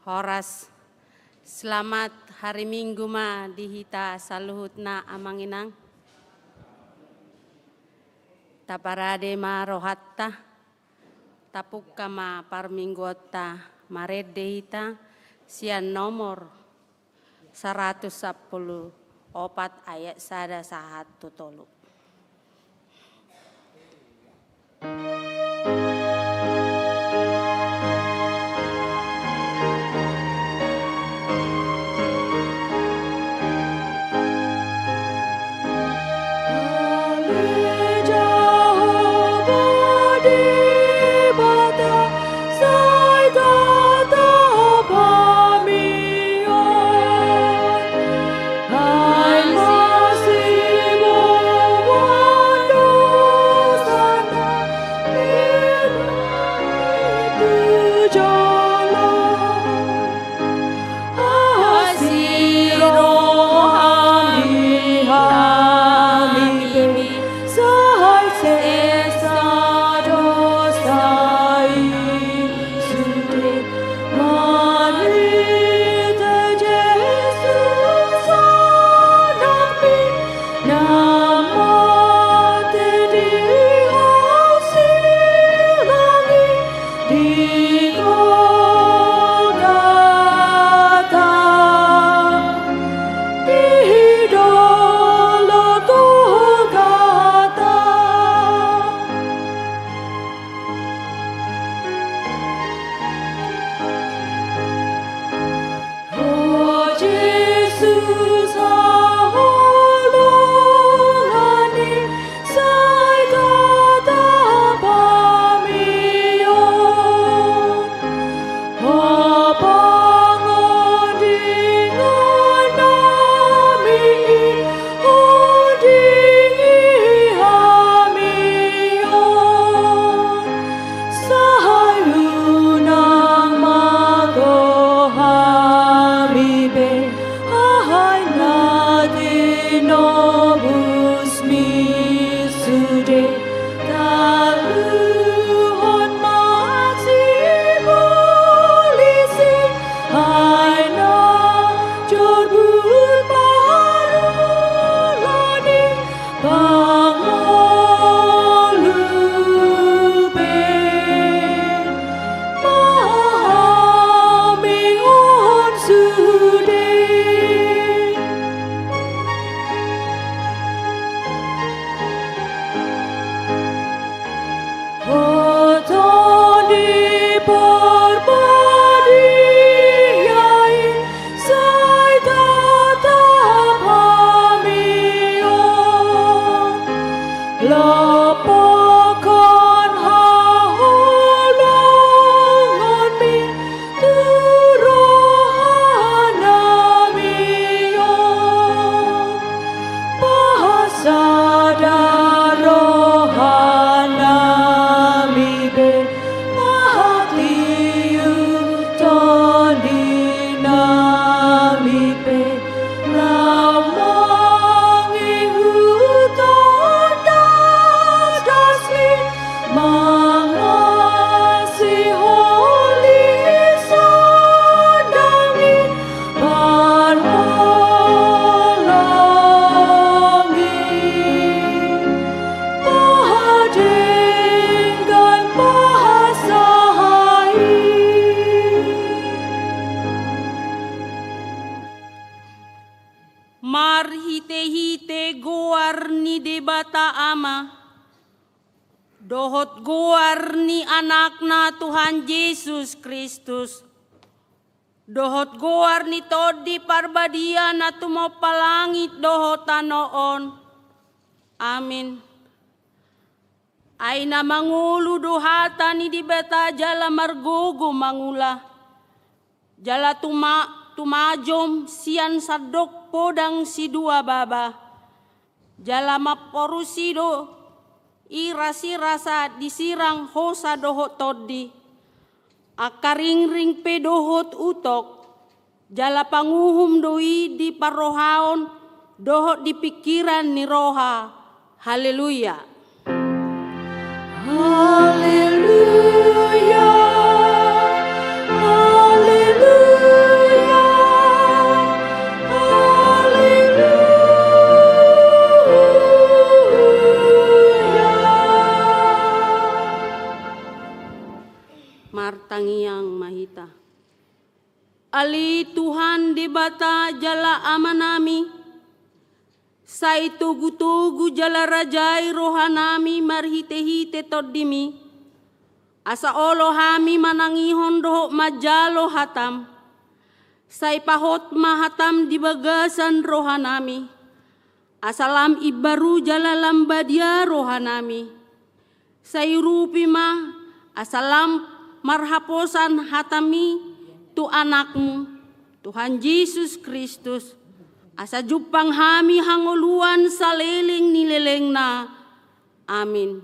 Horas, selamat hari Minggu ma dihita saluhutna amanginang. Taparade ma rohatta, tapukka ma parminggota marede hita sian nomor 110 ayat 1 tolu. Dohot guar ni anakna Tuhan Yesus Kristus. Dohot guar ni todi parbadia na tumopalangit dohot tanoon. Amin. Ay na mangulu dohata ni di beta jala margugu mangula. Jala tumajom sian sadok podang si dua baba. Jala maporusido irasi rasa disirang hosa dohot todi. Akaring-ring pedohot utok. Jala panguhum doi di parohaon dohot di pikiran ni roha. Haleluya. Haleluya. Haleluya. Ali Tuhan di bata jala amanami, sai tugu-tugu jala rajai rohanami marhite-hite toddimi, asa olo hami manangihon doho majalo hatam, sai pahot mahatam di bagasan rohanami, asalam ibaru jala lambadia rohanami, sai rupi ma asalam marhaposan hatami tu anakmu, Tuhan Yesus Kristus, asa jupang hami hanguluan saleling nileleng na. Amin.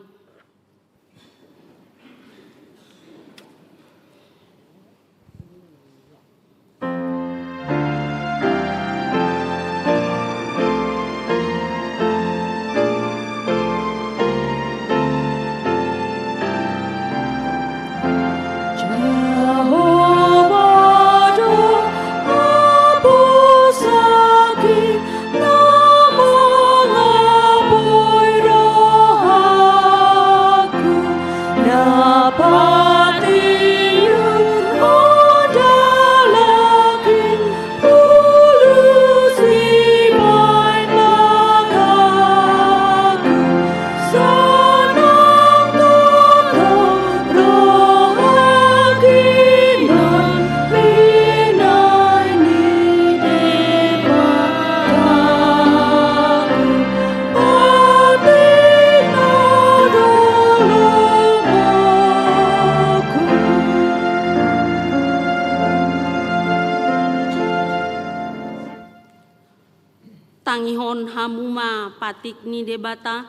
Tangihon hamuma patik ni debata,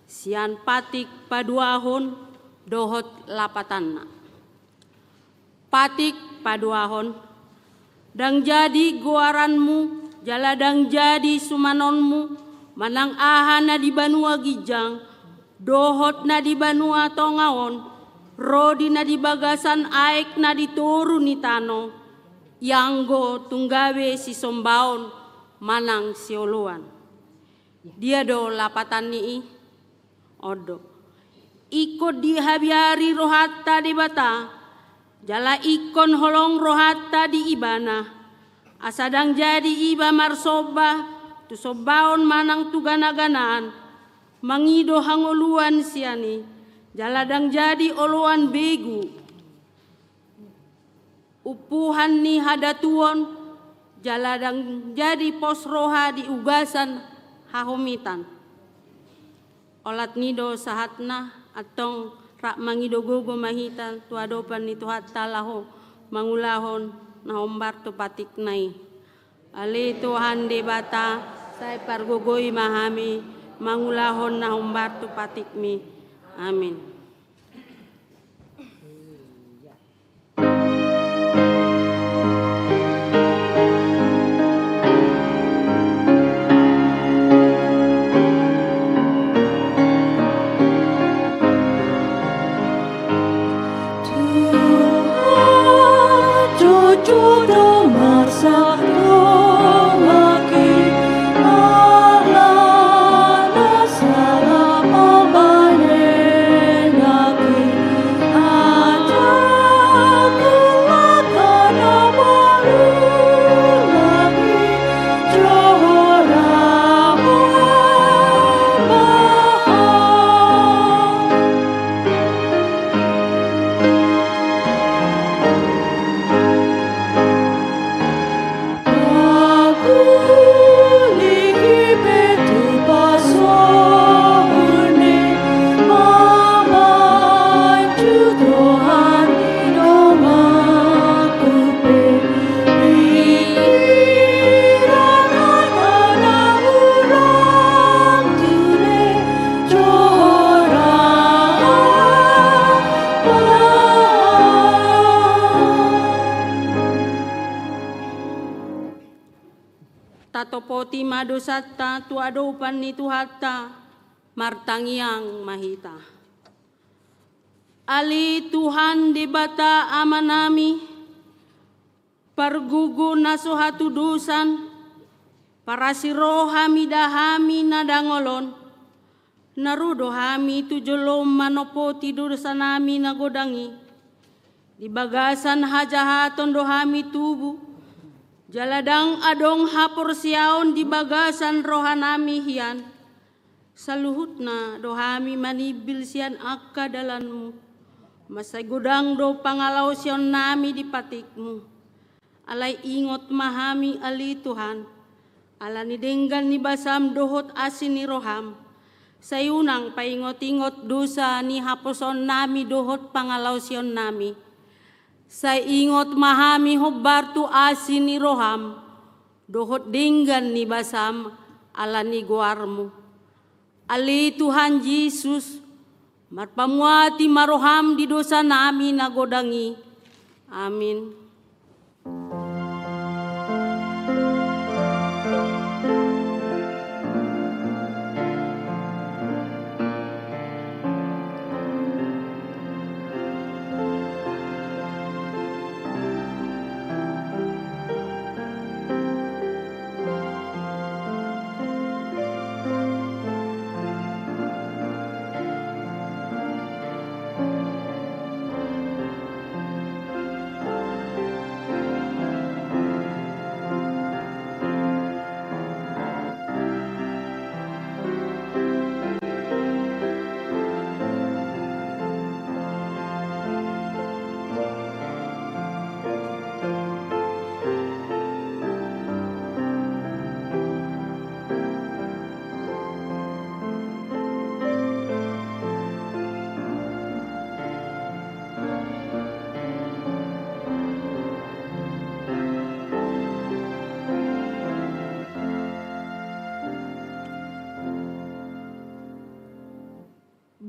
sian patik paduahon dohot lapatanna. Patik paduahon, dang jadi goaranmu, jala dang jadi sumanonmu, manang ahana di banua gijang, dohot na di banua tongaon, rodi na di bagasan aek na di toru ni tano, yanggo tunggawe si sombaon, manang sioluan. Dia do lapatan ni odo. Ikut di habiari rohatta di bata, jala ikon holong rohatta di ibana. Asadang jadi iba marsoba, tu sobaon manang tu gana-ganaan, mangido hangoluan siani, jala dang jadi oluan begu. Upuhan ni hadatuon, jaladang jadi pos roha di ugasan hahomitan. Olat nido sahatna atong rak mangido gogo mahitan tuadopan ni tuhat talaho mangulahon na hombar tu patik nai. Ali Tuhan de bata sai pargogoi mahami mangulahon na hombar tu patik mi. Amin. Tatopoti madosata tuadopan ni tuhatta martangiang mahita. Ali Tuhan di bata amanami, pargugu nasuhatu dusan, parasiro hami dahami nadangolon, narudo hami tujolom manopo tidur sanami nagodangi, di bagasan hajahaton dohami tubuh, jaladang adong hapor siaon di bagasan rohanami hian, saluhutna dohami manibil sian akka dalanmu, masay gudang do pangalau sion nami di patikmu, alay ingot mahami ali Tuhan, ala ni denggan ni basam dohot asin ni roham, sayunang paingot-ingot dosa ni haposon nami dohot pangalau sion nami. Say ingot mahami hobar tu asin ni roham, dohot denggan ni basam ala ni guarmu. Ali Tuhan Yesus, marpamuati maroham di dosa nami nagodangi. Amin.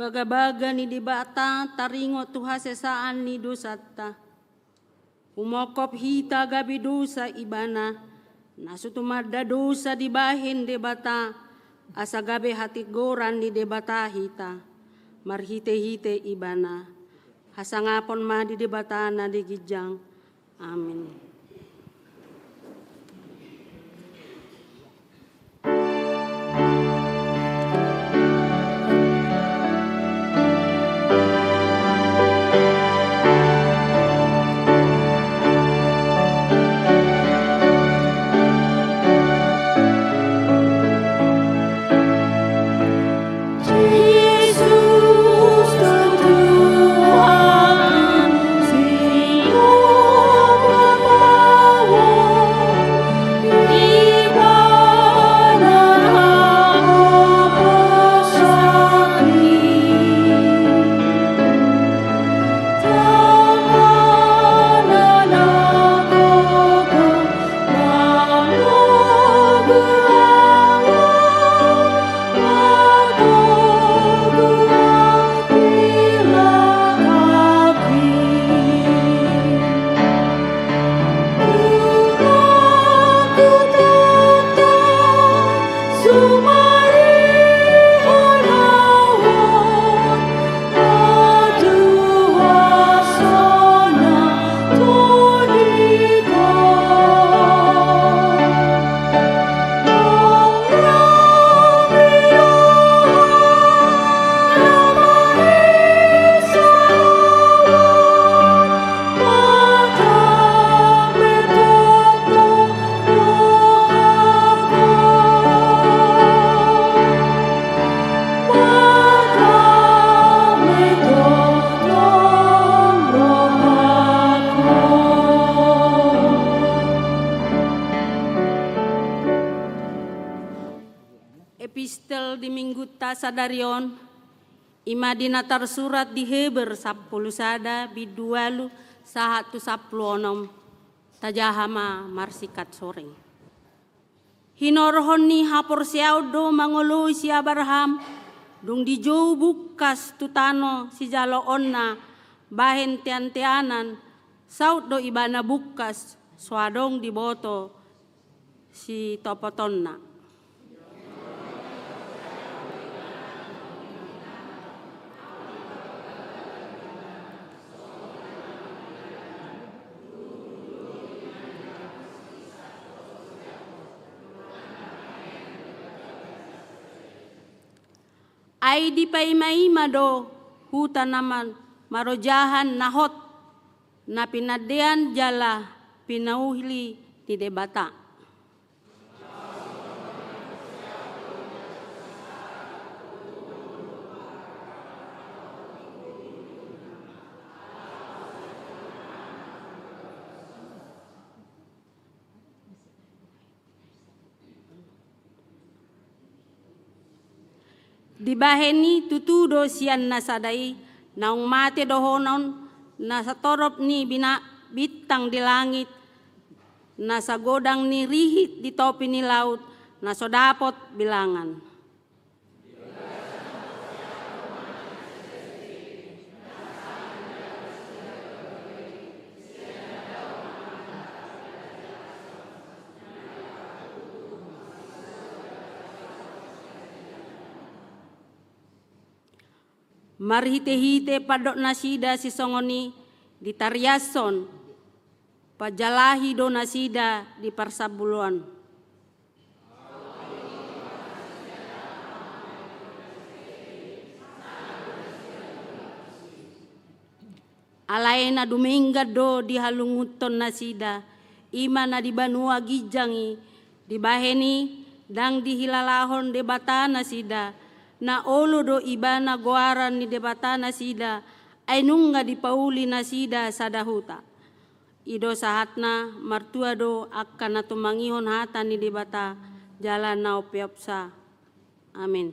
Baga-baga ni dibata taringo tuha sesaan ni dosata. Umokop hita gabi dosa ibana. Nasutumada dosa dibahin debata. Asa gabi hati goran ni debata hita. Marhite-hite ibana. Hasangapon ma di debata na di gijang. Amin. Epistel di minggu tasadarion, ima dinatar surat di Heber 10 sada bidualu 116 tajahama marsikat soreng. Hinorhon ni hapor siaudo mangoloi si Abraham, dung di jou bukas tutano si jalo onna bahen tian-tianan, saut do ibana bukas swadong di boto si topotonna. Ay di pa ima-ima do huta naman marojahan nahot na pinadean jala pinauhili ni debata. Dibaheni tutudo sian nasadai naung mate dohonon nasa torop ni bintang di langit nasa godang ni rihit di topi ni laut naso dapot bilangan. Marhite-hite padok nasida si songoni di tariason pajalahi do nasida di parsabuluan. Alaena dumingga do di halunguton nasida ima na di banua gijangi di baheni dang di hilalahon debata nasida na olo do ibana goaran ni debata nasida ay nunga di pauli nasida sadahuta. Ido sahatna martua do akan na tumangihon hata ni debata jalan na opiapsa. Amin.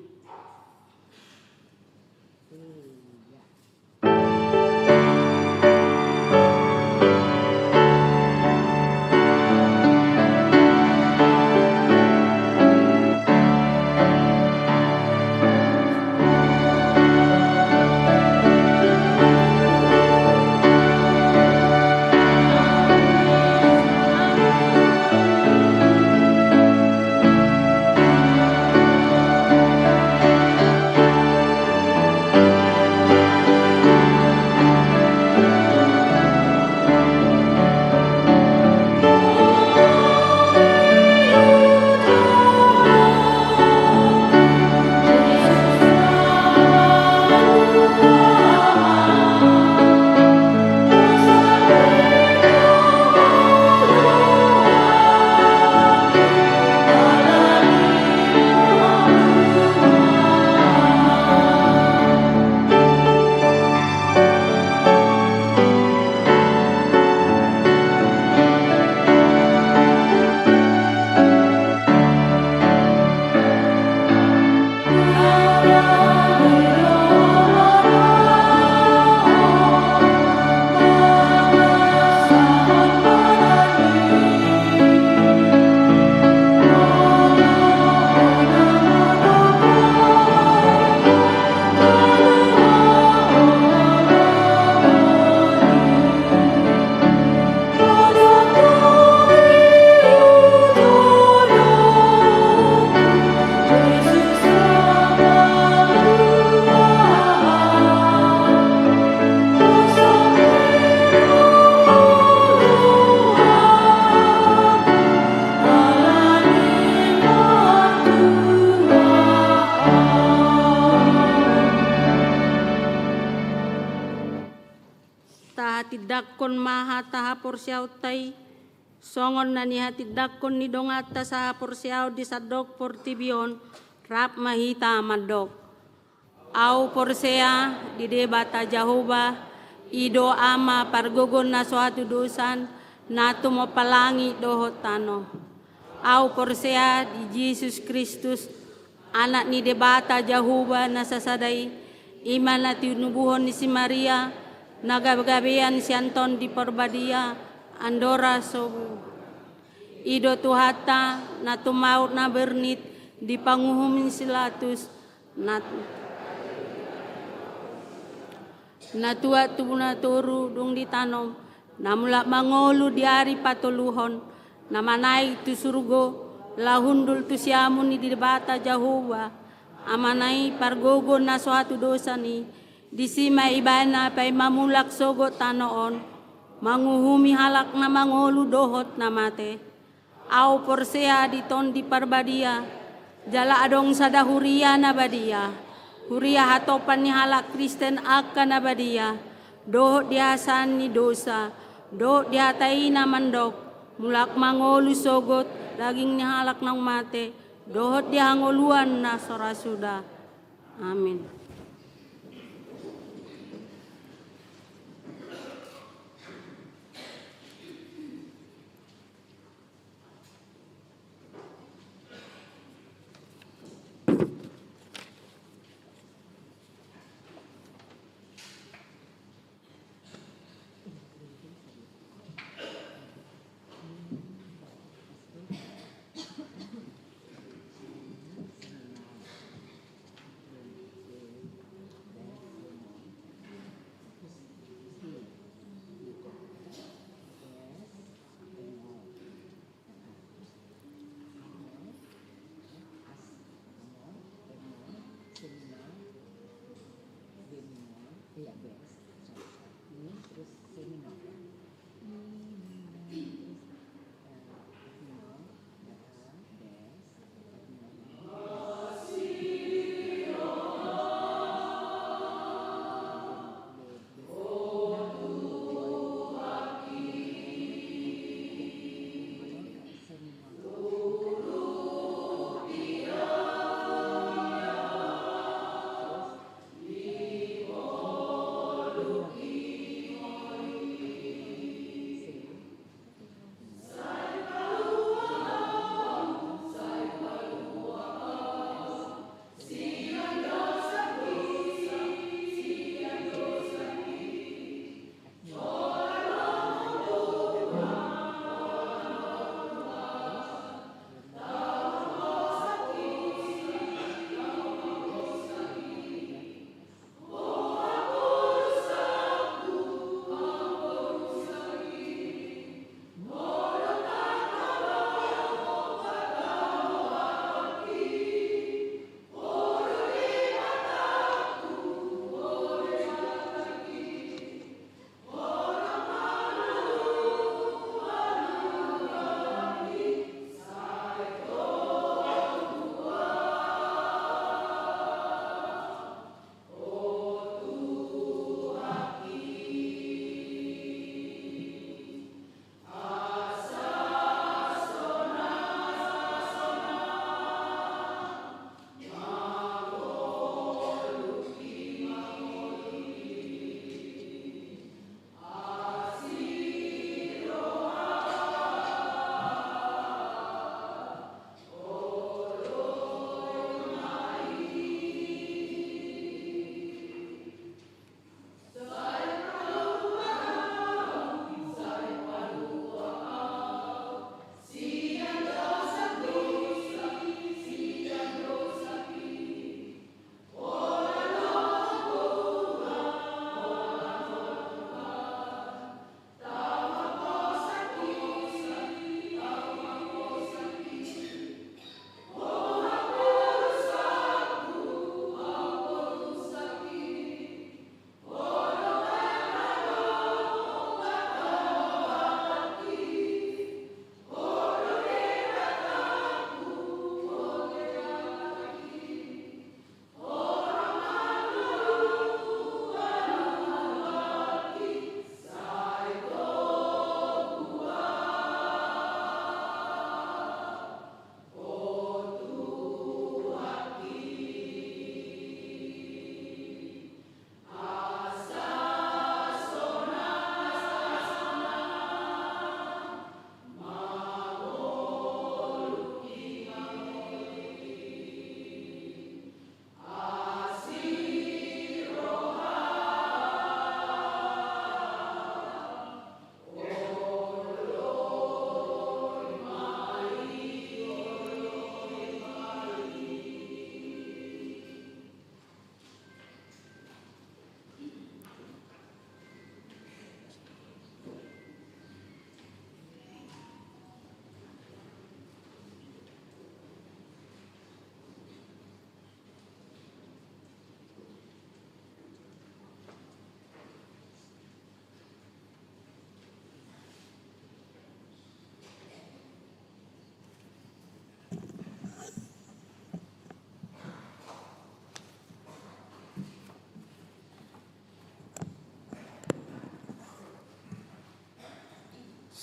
Dakon maha tahapor siyaw tay songon na ni hati dakon ni dongata sa hapor siyaw di sadok por tibion rap mahita madok au porsea di debata Jahoba ido ama pargogon na suatu dosan nato mapalangi dohot tano au porsea di Yesus Kristus anak ni debata Jahoba na sasadai iman na tinubuhon ni si Maria nagagabian si Anton di Porbadia Andora sobu ido tuhata na tumaut na bernit di panguhumin silatus na tua tubuna turu dung ditanom na mula mangolu di hari patuluhon na manai tu surgo lahundul tu siamun ni di debata Jahoba amanai pargogon na suatu dosa ni disima ibana pay mamulak sogot tanoon manguhumi halak na mangolu dohot na mate au porsea diton di parbadia jala adong sadahuria na badia huria hatopan ni halak Kristen akan na badia dohot dihasan ni dosa Do diatai na mandok, mulak mangolu sogot, daging halak ng mate, dohot di hangoluan na sorasuda. Amin.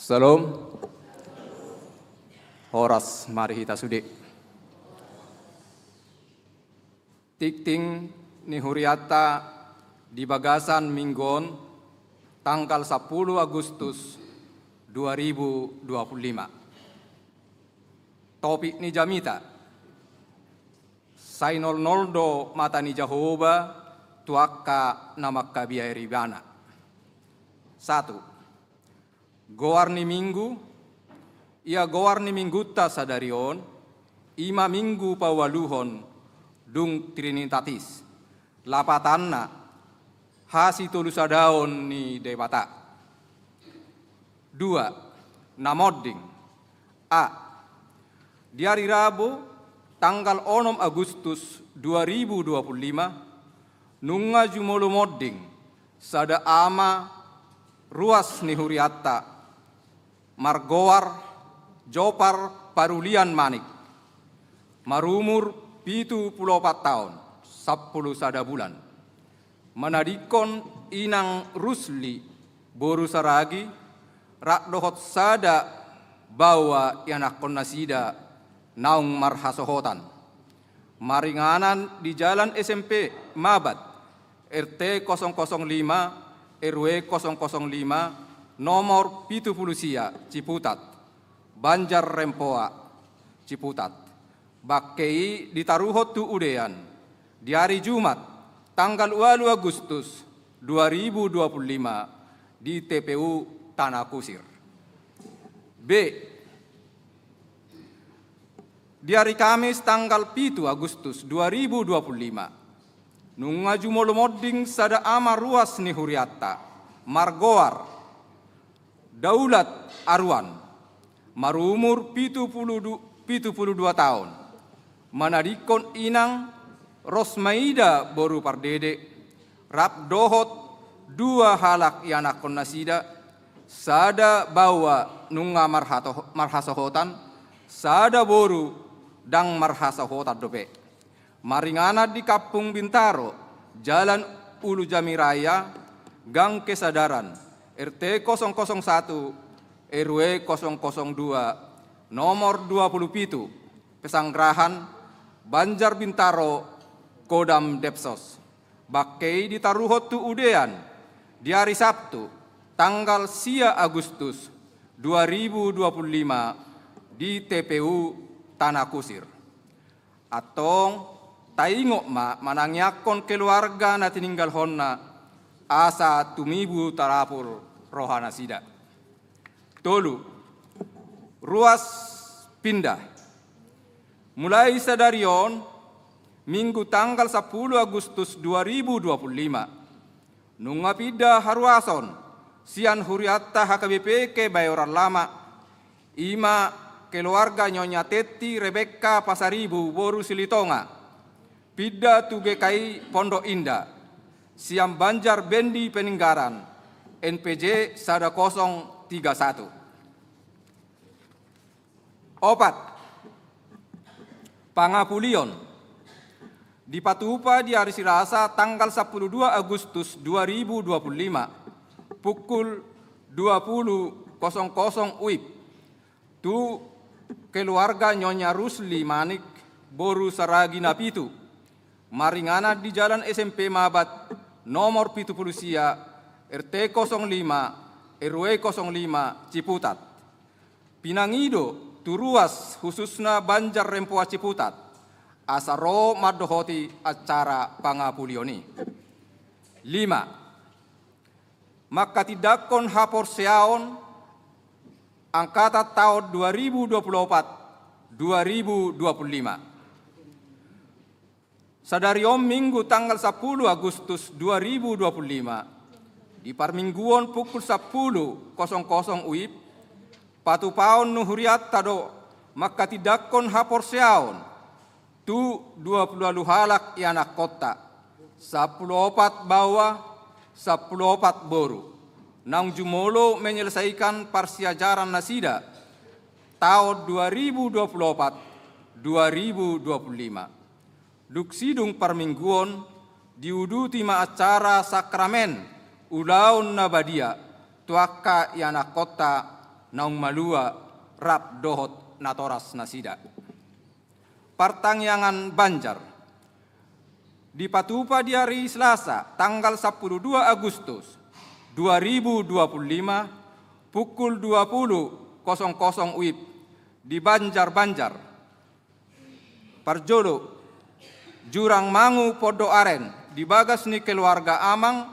Salam. Horas mari kita sudi. Tikting ni huriata di Bagasan Minggon tanggal 10 Agustus 2025. Topik ni jamita. Sainol noldo mata ni Jehovah tuaka namakka biairi bana. 1. Goar ni minggu, ia goar ni mingguta sadarion, ima minggu pawaluhon, dung trinitatis. Lapatanna, hasi tulusadaon ni debata. 2. Namodding. A. Di hari Rabu, tanggal 6 Agustus 2025, nunga jumolo modding, sada ama ruas ni huriatta, margoar, jopar, parulian manik. Marumur 74 tahun, 10 sada bulan. Manadikon inang rusli, boru saragi, rak dohot sada bawa yanakon nasida, naung marhasohotan. Maringanan di jalan SMP Mabat, RT 005, RW 005, nomor 70 Ciputat, Banjar Rempoa, Ciputat. Bakkei ditaruhot tu udean di hari Jumat, tanggal 8 Agustus 2025 di TPU Tanah Kusir. B. Di hari Kamis, tanggal 7 Agustus 2025, nunga jumolo modding sada ama ruas ni huriatta, margoar, daulat Arwan, marumur 72 tahun, manadikon inang Rosmaida boru pardede, rap dohot 2 halak yanakon nasida, sada bawa nunga marhasohotan, sada boru dang marhasohotan dope. Maringana di Kampung Bintaro, Jalan Ulu Jamiraya, Gang Kesadaran, RT 001, RW 002, nomor 27, Pesanggrahan, Banjar Bintaro, Kodam Depsos. Bakkei ditaruhot tu udean di hari Sabtu, tanggal 10 Agustus 2025 di TPU Tanah Kusir. Atong taingok manangyakon keluarga na tininggal honna, asa tumibu tarapur rohana sida. 3. Ruas pindah. Mulai sadarion, Minggu tanggal 10 Agustus 2025, nunga pindah haruason, sian huriatta HKBP ke Bayoran Lama, ima keluarga Nyonya Teti Rebecca Pasaribu Boru Silitonga, pindah tu GKI Pondok Indah, Siam Banjar Bendi Peninggaran, NPJ 1031. 4. Pangapulion. Di Patupa di hari Selasa tanggal 12 Agustus 2025, pukul 20.00 WIB. Tu keluarga Nyonya Rusli Manik Boru Saragi Napitu, maringana di Jalan SMP Mabat, nomor 70 RT 05, RW 05, Ciputat. Pinangido turuas khususna Banjar Rempoa Ciputat, asaro madohoti acara pangapulioni. 5. Maka tidakon hapor seaon angkata tahun 2024-2025. Sadariom Minggu tanggal 10 Agustus 2025, di parmingguon pukul 10.00 WIB, patupaon nuhuriat tado maka tidakon hapor seaon tu 20 halak ianak kota, 14 bawah, 14 boru. Nang jumolo menyelesaikan parsiajaran nasida tahun 2024-2025. Duksidung parmingguon diuduti ma acara sakramen ulaun nabadia tuaka yana kota naung malua rap dohot natoras nasida. Pertangyangan Banjar dipatupa di hari Selasa tanggal 12 Agustus 2025 pukul 20.00 WIB di Banjar, Parjolo, Jurang Mangu Podo Aren, di bagas ni keluarga Amang,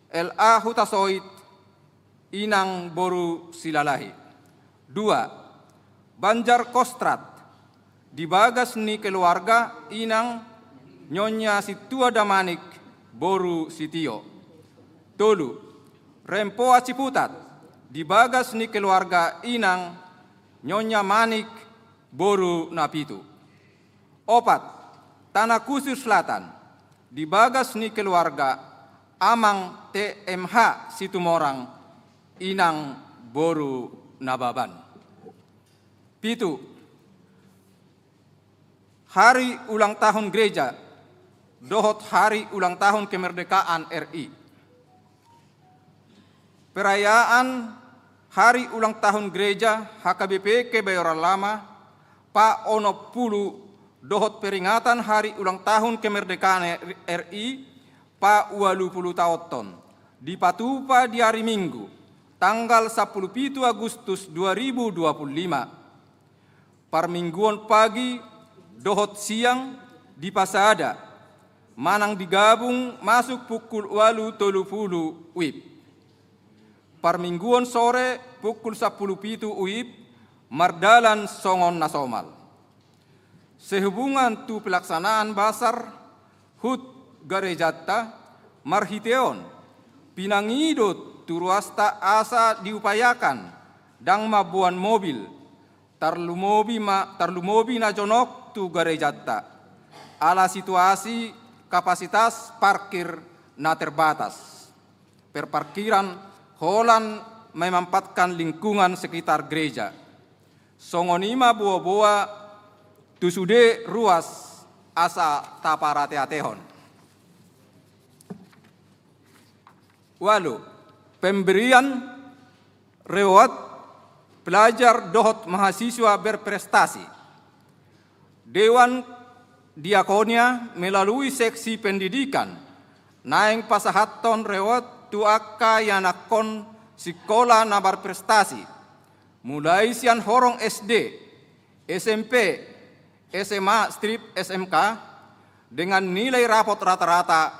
LA Hutasoit, Inang Boru Silalahi. 2. Banjar Kostrat, di bagas ni keluarga Inang Nyonya Situa Damanik Boru Sitio. 3. Rempoa Ciputat, di bagas ni keluarga Inang Nyonya Manik Boru Napitu. 4. Tanah Kusir Selatan, di bagas ni keluarga Amang TMH Situmorang Inang Boru Nababan. 7. Hari ulang tahun gereja, dohot hari ulang tahun kemerdekaan RI. Perayaan hari ulang tahun gereja HKBP Kebayoran Lama, Pa Ono Pulu, dohot peringatan hari ulang tahun kemerdekaan RI, Pa 20 tahun, dipatupa di hari Minggu, tanggal 17 Agustus 2025. Parmingguan pagi, dohot siang, di Pasada, manang digabung masuk pukul 8.30 WIB. Parmingguan sore pukul 10.07 WIB, Mardalan Songon Nasomal. Sehubungan tu pelaksanaan basar HUT Garejata Marhiteon, pinangidot turuasta asa diupayakan dang mabuan mobil tarlumobi na jonok tu Garejata ala situasi kapasitas parkir na terbatas. Perparkiran Holan memampatkan lingkungan sekitar gereja. Songonima buah-buah tusude ruas asa taparate-atehon. Walu, pemberian reward pelajar dohot mahasiswa berprestasi. Dewan Diakonia melalui seksi pendidikan naeng pasahaton reward tuaka yanakon sekolah na berprestasi, mulai sian horong SD, SMP, SMA, strip SMK dengan nilai rapot rata-rata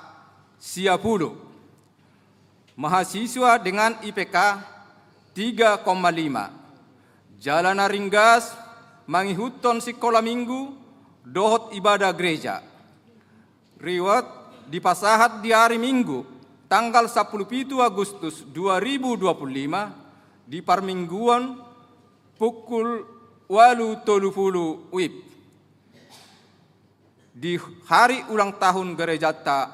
10. Mahasiswa dengan IPK 3,5. Jalan ringgas mangihuton sekolah minggu dohot ibadah gereja. Riwat dipasahat di hari Minggu tanggal 17 Agustus 2025 di Parmingguan pukul 8.30 WIB. Di hari ulang tahun gerejata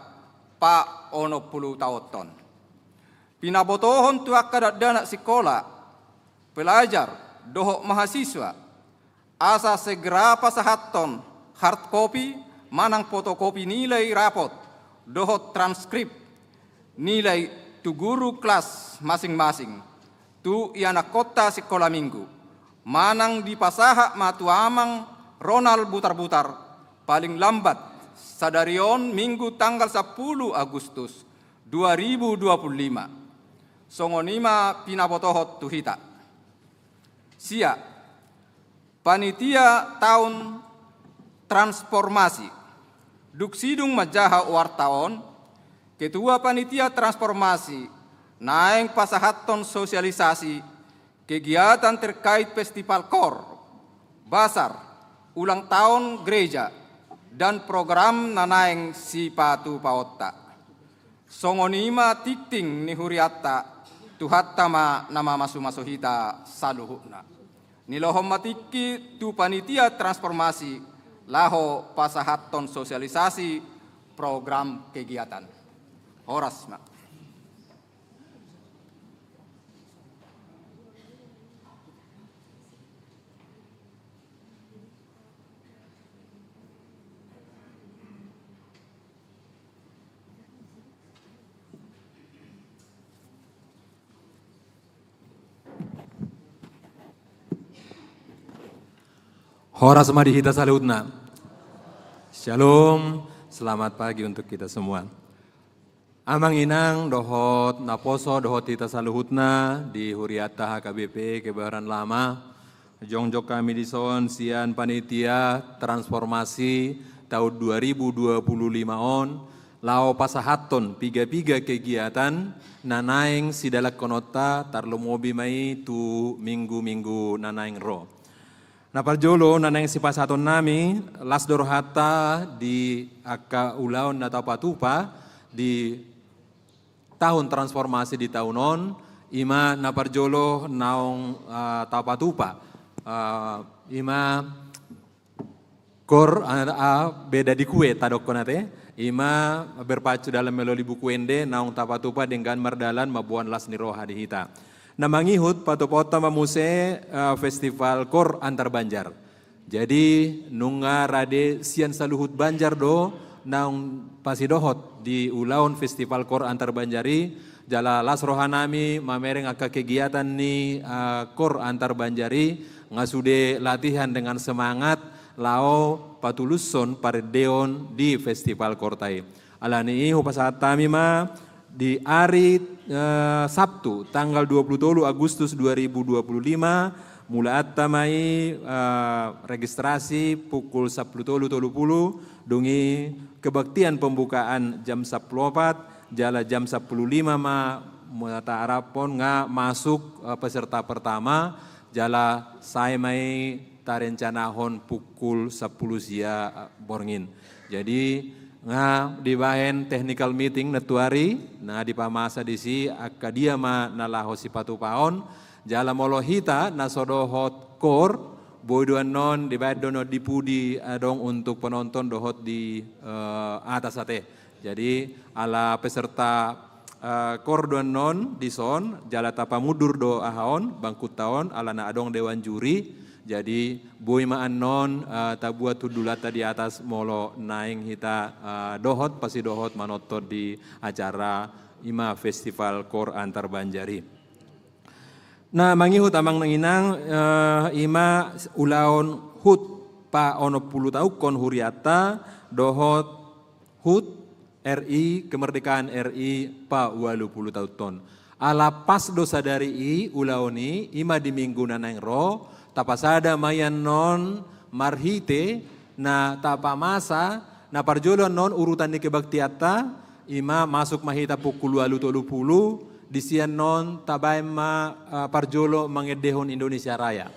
Pa Ono Pulu Taoton. Pinabotohon tuak kadadana sekolah, pelajar, dohok mahasiswa, asa segera pasahaton hard copy, manang fotokopi nilai rapot, dohok transkrip, nilai tu guru kelas masing-masing, tu ianak kota sekolah minggu, manang di pasaha matu amang Ronald butar-butar, paling lambat sadarion minggu tanggal 10 Agustus 2025. Songonima pinabotohot tuhita. Sia, panitia tahun transformasi, duksidung majaha wartaon, ketua panitia transformasi, naeng pasahaton sosialisasi, kegiatan terkait festival KOR, basar, ulang tahun gereja, dan program nanaeng si patu paotta. Songonima tikting ni huriatta, tuhattama nama masu-masuhita saluhuna. Nilohom matiki tu panitia transformasi, laho pasahaton sosialisasi program kegiatan. Horas, Mak. Horas madihita salutna. Shalom, selamat pagi untuk kita semua. Amang inang dohot naposo dohot hita saluhutna di Huriata HKBP Kebayoran Lama. Jongjok kami di son sian panitia transformasi tahun 2025 on. Lao pasahaton piga-piga kegiatan nanaing sidalak konota tarlomobi mai tu minggu-minggu nanaing ro. Naparjolo nanaing si pasahaton nami las dorhata di aka ulaon na tapatupa di tahun transformasi di tahun on ima naparjolo naong tapatupa ima kor beda di kue tadok konate. Ima berpacu dalam melodi buku ende naung tapatupa dengan mardalan mabuan las niroha di hita. Namangihut patopota mamuse festival kor antar Banjar. Jadi nunga rade sian saluhut Banjar do naung pasidohot di ulaun festival kor antar Banjari. Jala las rohanami mamereng aka kegiatan ni kor antar Banjari ngasude latihan dengan semangat lao patuluson paredeon di festival kortai. Alani hupasat tami ma di hari Sabtu tanggal 23 Agustus 2025 mulai tamai registrasi pukul 10.30 dungi kebaktian pembukaan jam 10.04 jala jam 10.05 ma mata arapon nga masuk peserta pertama jala saya mai tarencanahon pukul 10 sia borngin. Jadi nga dibahen technical meeting natuari na di pamasa disi akadia ma nalaho si patupaon jala molohita nasodohot kor boyduan non dibayad dono dipudi adong untuk penonton dohot di atas ate. Jadi ala peserta kor duan non di son jala tapamudur do ahaon bangkut taon ala na adong dewan juri. Jadi boy maan non tabuat tudulata di atas molo naing hita dohot pasti dohot manotot di acara ima festival kor antar Banjari. Nah mangihut amang nanginang ima ulaon hut pa ono puluh tau kon huriata dohot hut RI kemerdekaan RI pa 80 tahun. Ala pas dosa dari ulaoni ima di minggu nanaing ro tapasada mayan non marhite na tapamasa na parjolo non urutan ni kebaktiata ima masuk mahita pukul 20.30 disian non tabay ma parjolo mangedehon Indonesia Raya.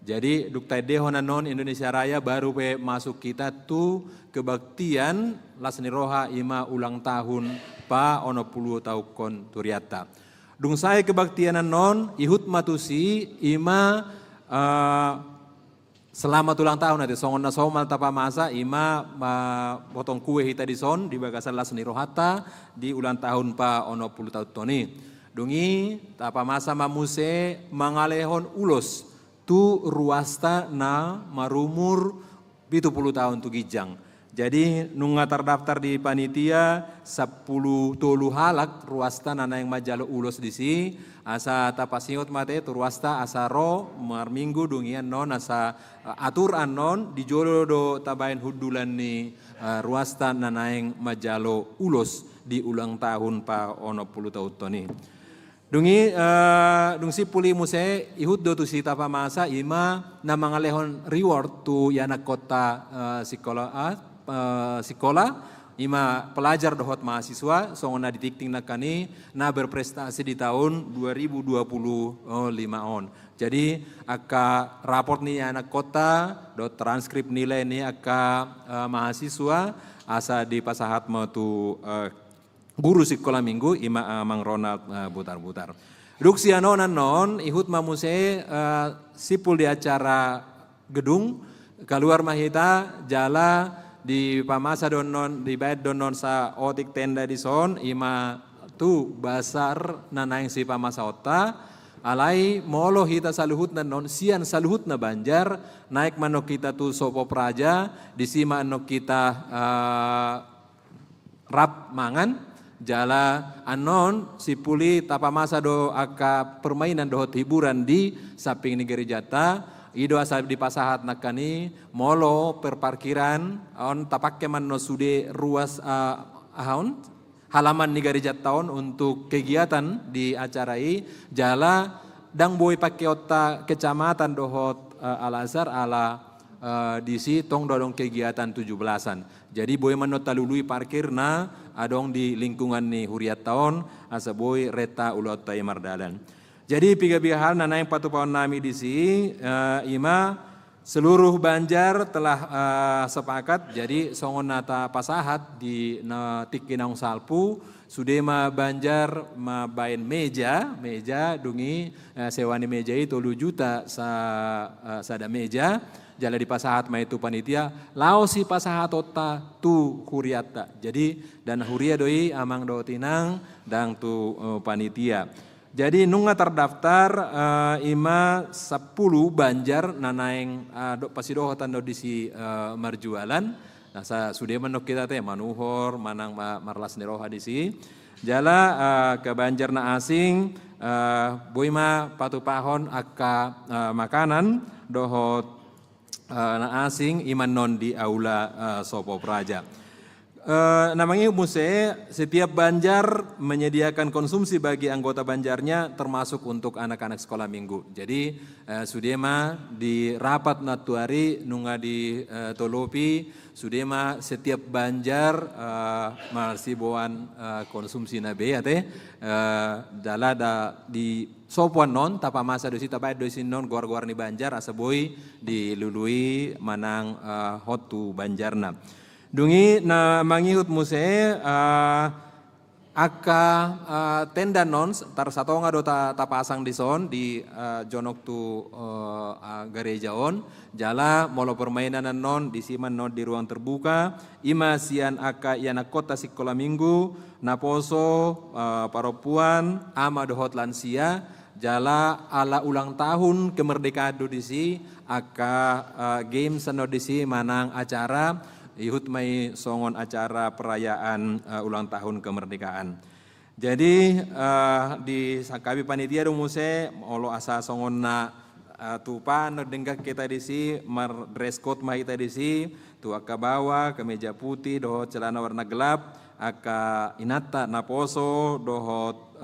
Jadi duktai dehon non Indonesia Raya baru pe masuk kita tu kebaktian las niroha ima ulang tahun pa ono 10 tau kon turiata. Dung saya kebaktian non ihut matusi ima selamat ulang tahun nanti songon na somal tapa masa ima potong kue hita di son di bagasan las nirohata di ulang tahun pa ono 10 tahun toni dungi tapa masa mamuse mangalehon ulos tu ruasta na marumur 70 tahun tu gijang. Jadi nunga terdaftar di panitia 10 tolu halak ruasta nana yang majalo ulos di si asa tapasiot mate tu ruasta asa ro mar minggu dungian non asa atur anon di jolo do tabain hudulan ni ruasta nana yang majalo ulos di ulang tahun pa ono 10 tahun toni. Dungi dung si puli muse ihud do tu si tapa masa ima na mangalehon reward tu yanak kota sekolah ima pelajar dohot mahasiswa songona ditikting nakani na berprestasi di tahun 2025 on. Jadi aka raport ni anak kota do transkrip nilai ni aka mahasiswa asa di pasahat mau tu guru sekolah minggu ima Mang Ronald butar-butar. Duk sianonan non ihut mamuse sipul di acara gedung keluar mahita jala di pamasa donon di bait donon sa otik tenda di son ima tu basar nanaing si pamasa ota alai molo hita saluhut na non sian saluhut na Banjar naik manok kita tu sopo praja disima anok kita rap mangan jala anon si puli tapa masa do aka permainan dohot hiburan di samping negeri jata ido asa di pasahat nakani molo perparkiran on tapakke manno sude ruas ahon halaman ni garijat tahun untuk kegiatan di acarai jala dang boy pakai otak kecamatan dohot Al-Azhar ala di si tong dodong kegiatan 17-an. Jadi boy manot talului parkir na adong di lingkungan ni huriat tahun asa boy reta ulot tay mardalan. Jadi piga-piga hal nana yang patu paon nami di si ima seluruh Banjar telah sepakat jadi songon nata pasahat di tikinang salpu sudema Banjar ma bain meja dungi sewani meja itu 2 juta sada meja jala di pasahat ma itu panitia lao si pasahat otta tu huriata jadi dan huria doi amang do tinang dang tu panitia. Jadi nunga terdaftar ima 10 Banjar nanaeng pasidohotan do disi marjualan. Nah sa sudah menok kita teh manuhor manang marlas neroha disi. Jala ke Banjar na asing boy ma patu pahon aka makanan dohot na asing iman non di aula Sopo Praja. Namanya Muse, setiap Banjar menyediakan konsumsi bagi anggota Banjarnya termasuk untuk anak-anak sekolah minggu. Jadi Sudema di rapat natuari nunga di Tolopi, Sudema setiap Banjar marsiboan konsumsi nabe ya teh dalada di sopuan non tapa masa dosi tapa dosi non guar-guar ni Banjar asaboi dilului manang hotu Banjarna. Dungi na mangihut muse aka tenda non tar satonga do tapasang di son di jonok tu garejaon jala molo permainan non di siman non di ruang terbuka ima sian aka yana kota sikola minggu naposo paropuan ama dohot lansia jala ala ulang tahun kemerdekaan do disi aka games no disi manang acara ihut mai songon acara perayaan ulang tahun kemerdekaan. Jadi di sakabi panitia do muse olo asa songon na tupa no denggak kita disi mar dress code mah kita disi tu aka bawa kemeja putih dohot celana warna gelap aka inata naposo dohot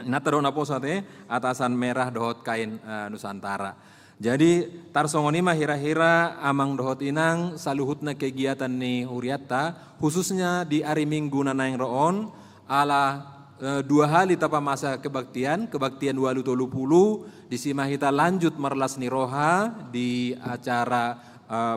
inata dohot naposo teh atasan merah dohot kain Nusantara. Jadi tarsongoni mah hira-hira amang dohot inang saluhutna kegiatan ni huriata khususnya di hari Minggu nanaing roon ala 2 hari tapa masa kebaktian 2030 di simahita lanjut merlas ni roha di acara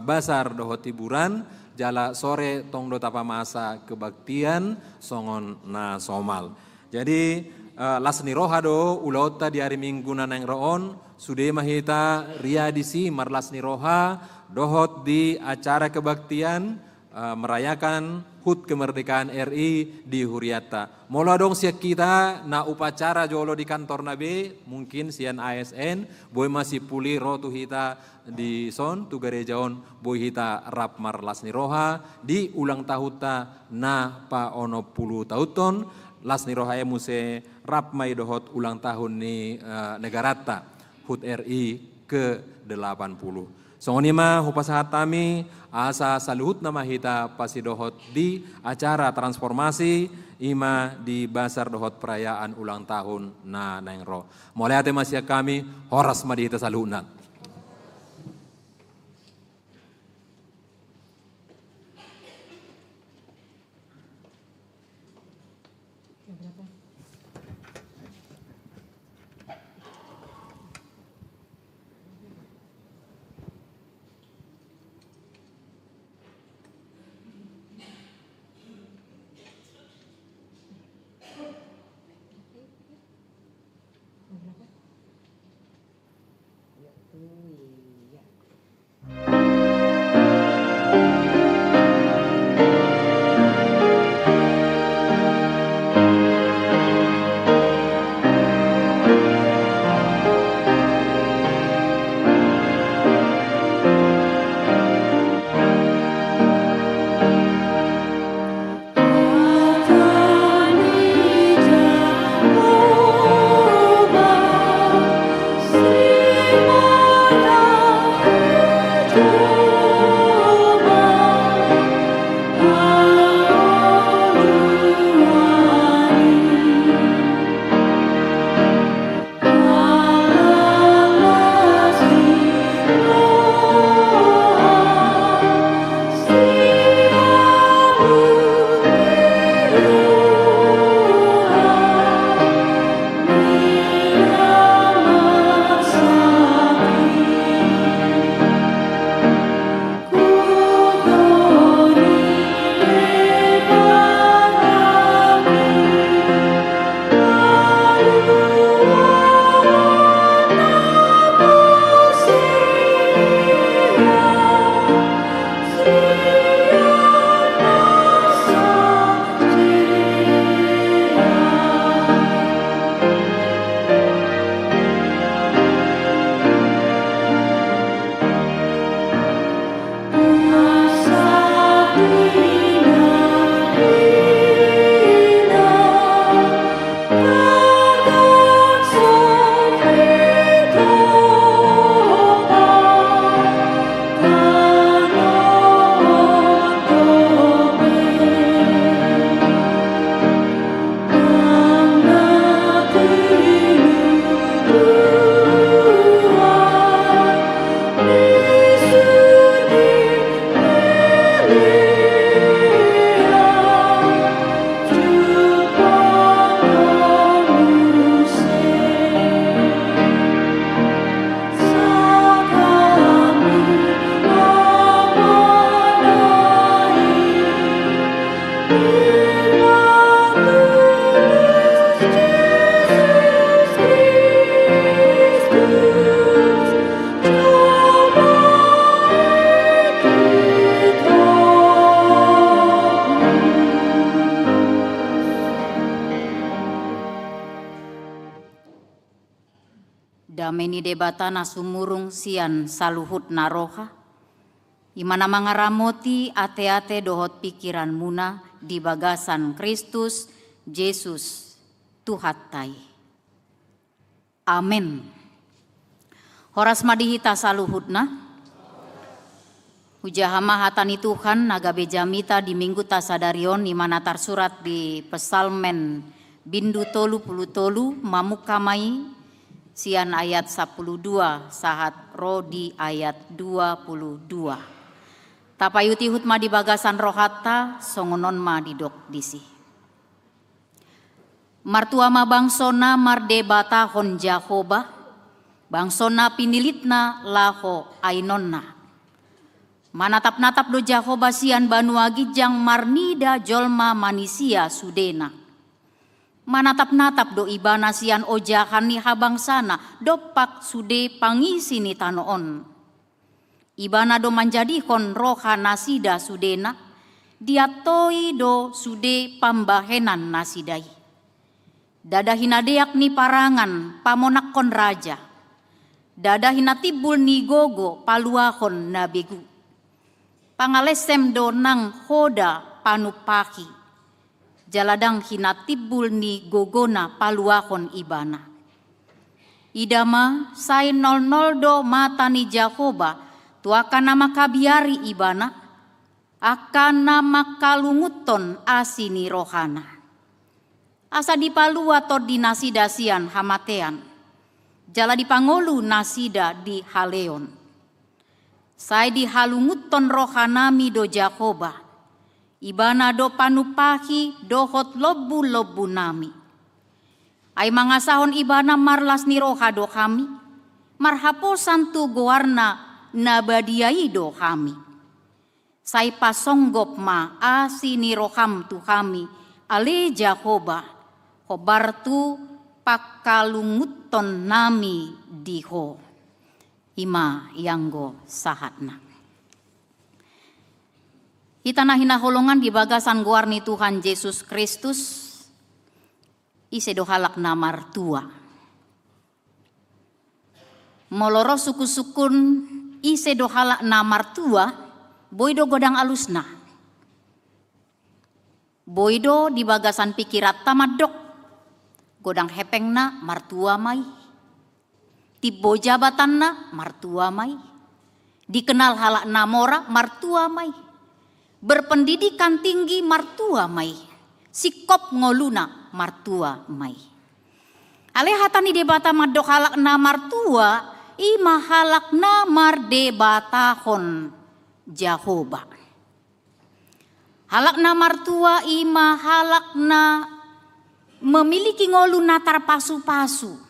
basar dohot hiburan jala sore tong do tapa masa kebaktian songon na somal. Jadi las ni roha do ulauta di hari Minggu nanaing roon sudah mahita ria disi marlas ni roha dohot di acara kebaktian merayakan HUT kemerdekaan RI di Huriata. Mula dong siak kita na upacara jolo di kantor nabe mungkin sian ASN boy masih pulih rotu hita di son tu garejaon boy hita rap marlas ni roha di ulang tahunta na pa ono 10 tahun las ni roha muse rap mai dohot ulang tahun ni negarata. HUT RI ke-80. Songonima hupasahat tami asa saluhut nama hita pasidohot di acara transformasi ima di basar dohot perayaan ulang tahun na nengro. Mulai ate masya kami horas madi hita saluhutna. Meni debatana sumurung sian saluhut naroha. Imana mangaramoti ate-ate dohot pikiran muna di bagasan Kristus Yesus Tuhattai. Amin. Horas madihita saluhutna. Hujahama hatani Tuhan naga bejamita di minggu tasadarion imana tarsurat di pesalmen bindu tolu pulu tolu mamukamai sian ayat 12 sahat ro di ayat 22. Tapayuti hutma di bagasan rohata songonon ma didok disi. Martua ma bangsona mardebata hon Jahoba, bangsona pinilitna laho ainonna. Manatap-natap do Jahoba sian banua gijang marnida jolma manisia sudena. Manatap-natap do ibana sian ojahan ni habang sana dopak sude pangisi ni tanoon. Ibana do manjadikon roha nasida sudena, diatoi do sude pambahenan nasidai. Dada hinadeak ni parangan pamonak kon raja. Dada hinatibul ni gogo paluahon nabegu. Pangalesem do nang hoda panupaki. Jaladang hinatibul ni gogona paluahon ibana. Idama say 00 do mata ni Jahoba tuakan nama kabiari ibana akan nama kalunguton asini rohana. Asa dipalua to di nasida sian hamatean. Jala dipangolu nasida di haleon. Say di halunguton rohanami do Jahoba. Ibana do panupahi dohot lobu-lobu nami. Ay mangasahon ibana marlas ni roha do kami. Marhaposan tu goarna nabadiai do kami. Say pasonggop ma asi ni roham tu kami. Ale Jahoba. Hobar tu pakalunguton nami diho. Ima yanggo sahatna. Hitana hina holongan di bagasan guarni Tuhan Yesus Kristus ise dohalak namar tua. Moloro suku-sukun ise dohalak namar tua boido godang alusna. Boido di bagasan pikirat tamadok godang hepengna martua mai. Tibo jabatanna martua mai. Dikenal halak namora martua mai. Berpendidikan tinggi martua mai. Sikop ngoluna martua mai. Ale hatani debata madok halak na martua. Ima halak na mardebatahon Jahoba. Halak na martua ima halak na memiliki ngoluna tarpasu-pasu.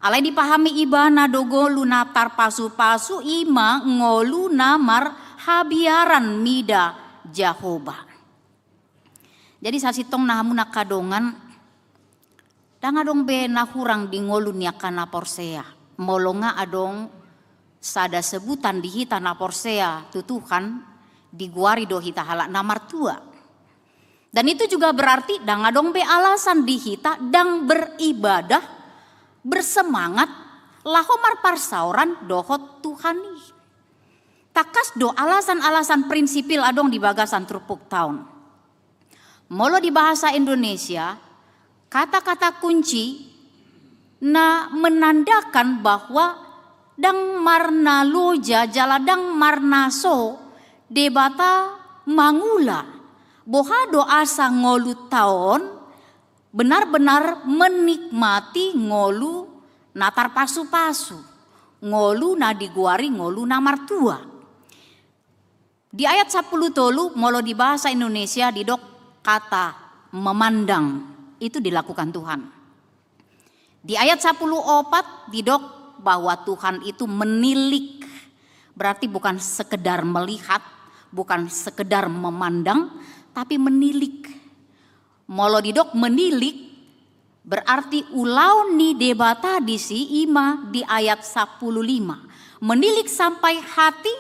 Ale dipahami ibana dogolu natar pasu-pasu ima ngoluna habiaran mida Jahoba. Jadi sasitong nahamuna kadongan dangadong be nahurang di ngolun ya kana porsea. Molonga adong sada sebutan di hita na porsea tutuhan di guari do hita halak namartua. Dan itu juga berarti dangadong be alasan di hita dang beribadah bersemangat lahomar parsauran dohot Tuhani. Takas do alasan-alasan prinsipil adong di bagasan trupuk tahun. Molo di bahasa Indonesia, kata-kata kunci na menandakan bahwa dang marna loja jaladang marna so debata mangula. Bohado asa ngolu tahun benar-benar menikmati ngolu natar pasu-pasu. Ngolu na diguari ngolu na martua. Di ayat 10 tolu molo di bahasa Indonesia didok kata memandang itu dilakukan Tuhan. Di ayat 10 opat didok bahwa Tuhan itu menilik. Berarti bukan sekedar melihat, bukan sekedar memandang, tapi menilik. Molo didok menilik berarti ulau ni debata disi ima di ayat 15. Menilik sampai hati,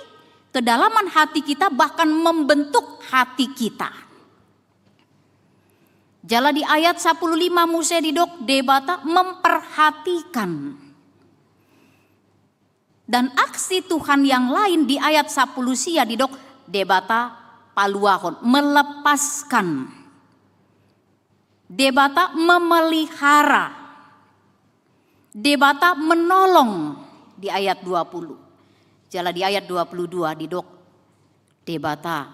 kedalaman hati kita bahkan membentuk hati kita. Jala di ayat 15 Musa didok debata memperhatikan. Dan aksi Tuhan yang lain di ayat 10 sia di dok debata paluahon, melepaskan. Debata memelihara. Debata menolong di ayat 20. Jala di ayat 22 di dok debata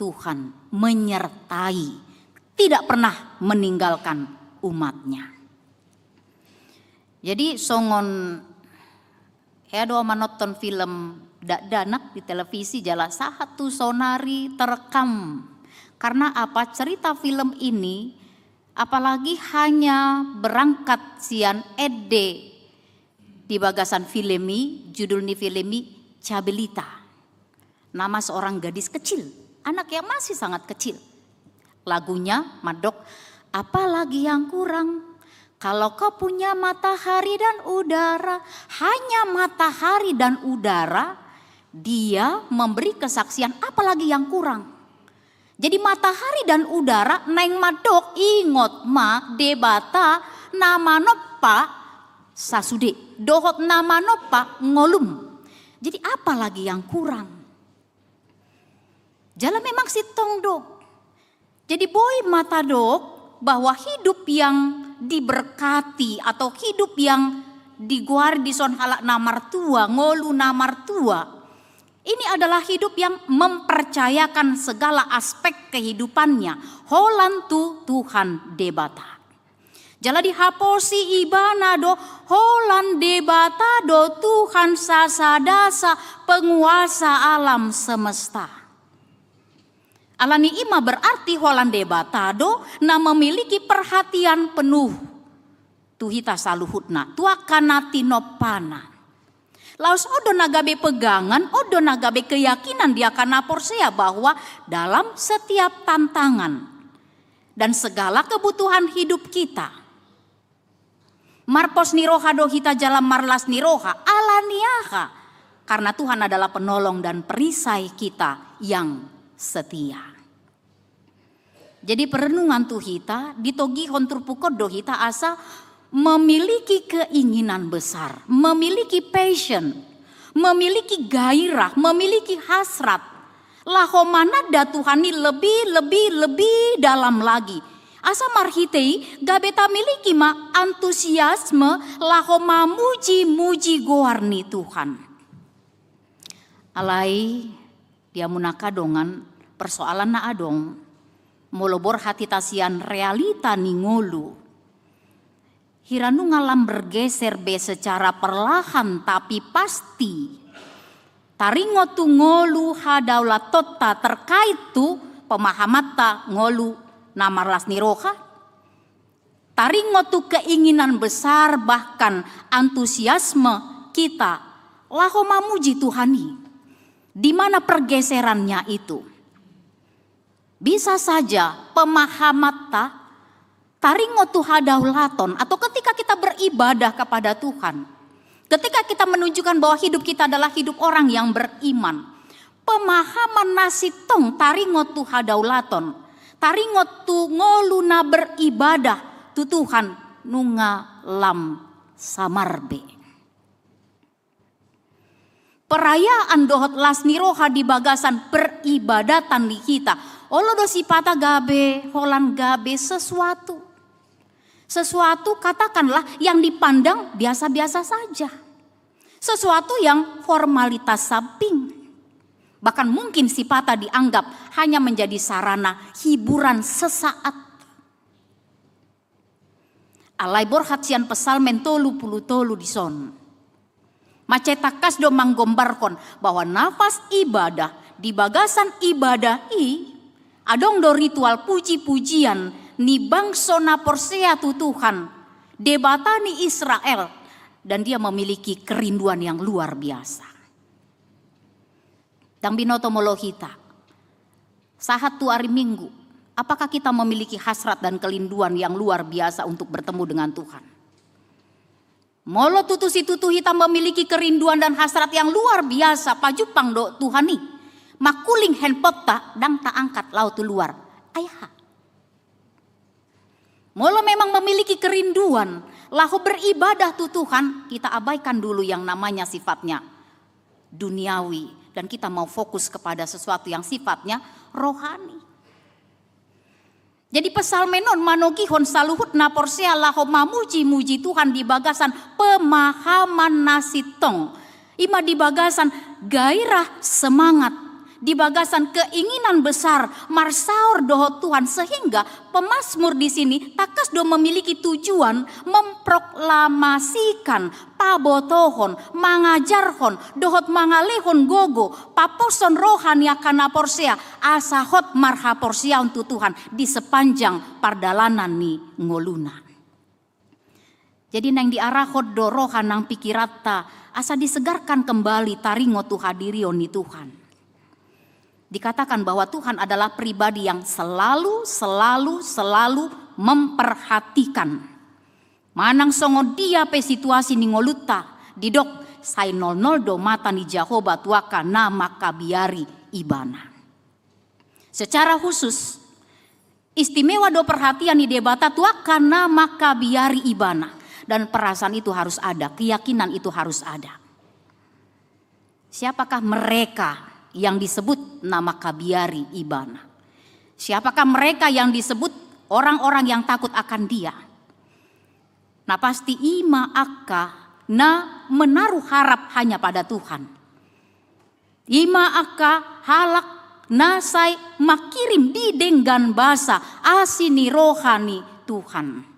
Tuhan menyertai, tidak pernah meninggalkan umatnya. Jadi songon Edo menonton film danak di televisi jala satu sonari terekam. Karena apa? Cerita film ini apalagi hanya berangkat sian ede di bagasan filmi, judul ni filmi Cabelita. Nama seorang gadis kecil, anak yang masih sangat kecil. Lagunya madok, apalagi yang kurang? Kalau kau punya matahari dan udara, hanya matahari dan udara, dia memberi kesaksian apalagi yang kurang. Jadi matahari dan udara neng madok ingot mak debata nama nopa sasude, dohot nama nopa ngolum. Jadi apalagi yang kurang? Jalan memang sitong dok. Jadi boy mata dok bahwa hidup yang diberkati atau hidup yang diguar di son halak namar tua, ngolu namar tua. Ini adalah hidup yang mempercayakan segala aspek kehidupannya. Holan tu Tuhan debata. Jala dihaposi ibana do holan debata do Tuhan sasadasa penguasa alam semesta. Alani ima berarti holan debatado na memiliki perhatian penuh. Tuhita saluhutna, tuakanati nopana. Laos odo nagabe pegangan, odo nagabe keyakinan dia kana porsea bahwa dalam setiap tantangan dan segala kebutuhan hidup kita. Marpos niroha dohita jalan marlas niroha alaniaha. Karena Tuhan adalah penolong dan perisai kita yang setia. Jadi perenungan tuhita ditogi kontrupukod dohita asa memiliki keinginan besar, memiliki passion, memiliki gairah, memiliki hasrat. Lahomana da Tuhani lebih dalam lagi. Asa marhitei gabeta miliki ma antusiasme lahoma muji goarni Tuhan. Alai dia munaka dongan persoalan na adong molobor hati tasian realita ningolu. Hiranu ngalam bergeser be secara perlahan tapi pasti. Taringo tu ngolu hadaula tota terkait tu pemahamata ngolu namarlas niroha. Taringo tu keinginan besar bahkan antusiasme kita lahoma muji Tuhani. Di mana pergeserannya itu? Bisa saja pemahamata taringo tuhadaulaton atau ketika kita beribadah kepada Tuhan. Ketika kita menunjukkan bahwa hidup kita adalah hidup orang yang beriman. Pemahaman nasitong taringo tuhadaulaton. Taringo tu ngoluna beribadah tu Tuhan nunga lam samarbe. Perayaan dohot lasniroha di bagasan peribadatan di kita. Olo do sipata gabe, holan gabe sesuatu. Sesuatu katakanlah yang dipandang biasa-biasa saja. Sesuatu yang formalitas samping. Bahkan mungkin sipata dianggap hanya menjadi sarana hiburan sesaat. Alai borhatsian pesal mentolu pulu tolu di son. Macetakas do manggombarkon bahwa nafas ibadah di bagasan ibadah adong do ritual puji-pujian ni bangsona porsea tu Tuhan debatani Israel dan dia memiliki kerinduan yang luar biasa. Dang binoto molohita sahat tu hari Minggu apakah kita memiliki hasrat dan kerinduan yang luar biasa untuk bertemu dengan Tuhan? Molo tutusi hitam memiliki kerinduan dan hasrat yang luar biasa pajupang do Tuhani. Makuling handphone tak dang tak angkat laut luar. Ayah. Molo memang memiliki kerinduan lalu beribadah tu Tuhan, kita abaikan dulu yang namanya sifatnya duniawi. Dan kita mau fokus kepada sesuatu yang sifatnya rohani. Jadi pesalmenon manogihon saluhut naporsea laho mamuji-muji Tuhan di bagasan pemahaman nasitong. Ima di bagasan gairah semangat. Di bagasan keinginan besar marsaur doho Tuhan, sehingga pemazmur di sini takas do memiliki tujuan memproklamasikan pabotohon, mangajarhon, dohot mangalehon gogo, paposon rohani akana porsea, asahot marha porsea untuk Tuhan di sepanjang pardalanan ni ngoluna. Jadi nang diarahot do rohan nang pikirata, asa disegarkan kembali taringo tu hadirio ni Tuhan. Dikatakan bahwa Tuhan adalah pribadi yang selalu memperhatikan. Manang songo dia pe situasi ni ngoluta didok sai 00 do mata ni Jehovah tuaka nama kabiari ibana. Secara khusus istimewa do perhatian ni debata tuaka nama kabiari ibana, dan perasaan itu harus ada, keyakinan itu harus ada. Siapakah mereka yang disebut nama kabiari ibana? Siapakah mereka yang disebut orang-orang yang takut akan dia? Nah pasti ima akka na menaruh harap hanya pada Tuhan. Ima akka halak nasai makirim di denggan basa asini rohani Tuhan.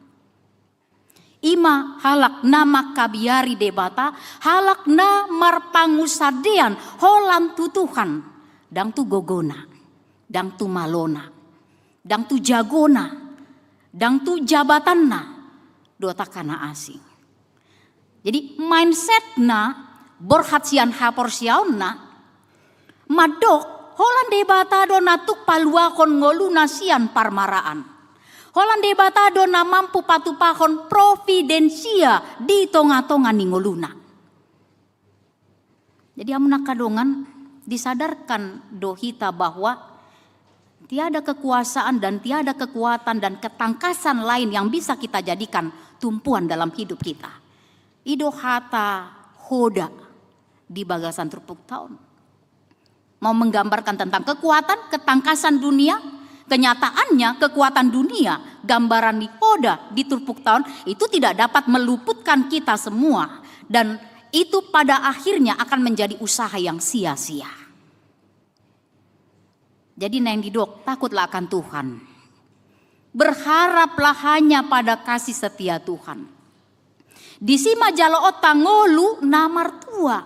Ima halak nama kabiari debata, halak na marpangusadean holan tu Tuhan, dang tu gogona, dang tu malona, dang tu jagona, dang tu jabatanna, dota kana asing. Jadi mindset na borhatsian haporsiauna, madok holan debata donatuk paluakon ngoluna sian parmaraan. Holan debata dona mampu patupahon providensia di tonga-tonga ningoluna. Jadi amuna kadongan disadarkan dohita bahwa tiada kekuasaan dan tiada kekuatan dan ketangkasan lain yang bisa kita jadikan tumpuan dalam hidup kita. Ido hata hoda di bagasan terpuk tahun. Mau menggambarkan tentang kekuatan, ketangkasan dunia. Kenyataannya kekuatan dunia, gambaran Nihoda di Turpuk Tahun itu tidak dapat meluputkan kita semua. Dan itu pada akhirnya akan menjadi usaha yang sia-sia. Jadi neng didok, takutlah akan Tuhan. Berharaplah hanya pada kasih setia Tuhan. Disima jalo otang ngolu namar tua.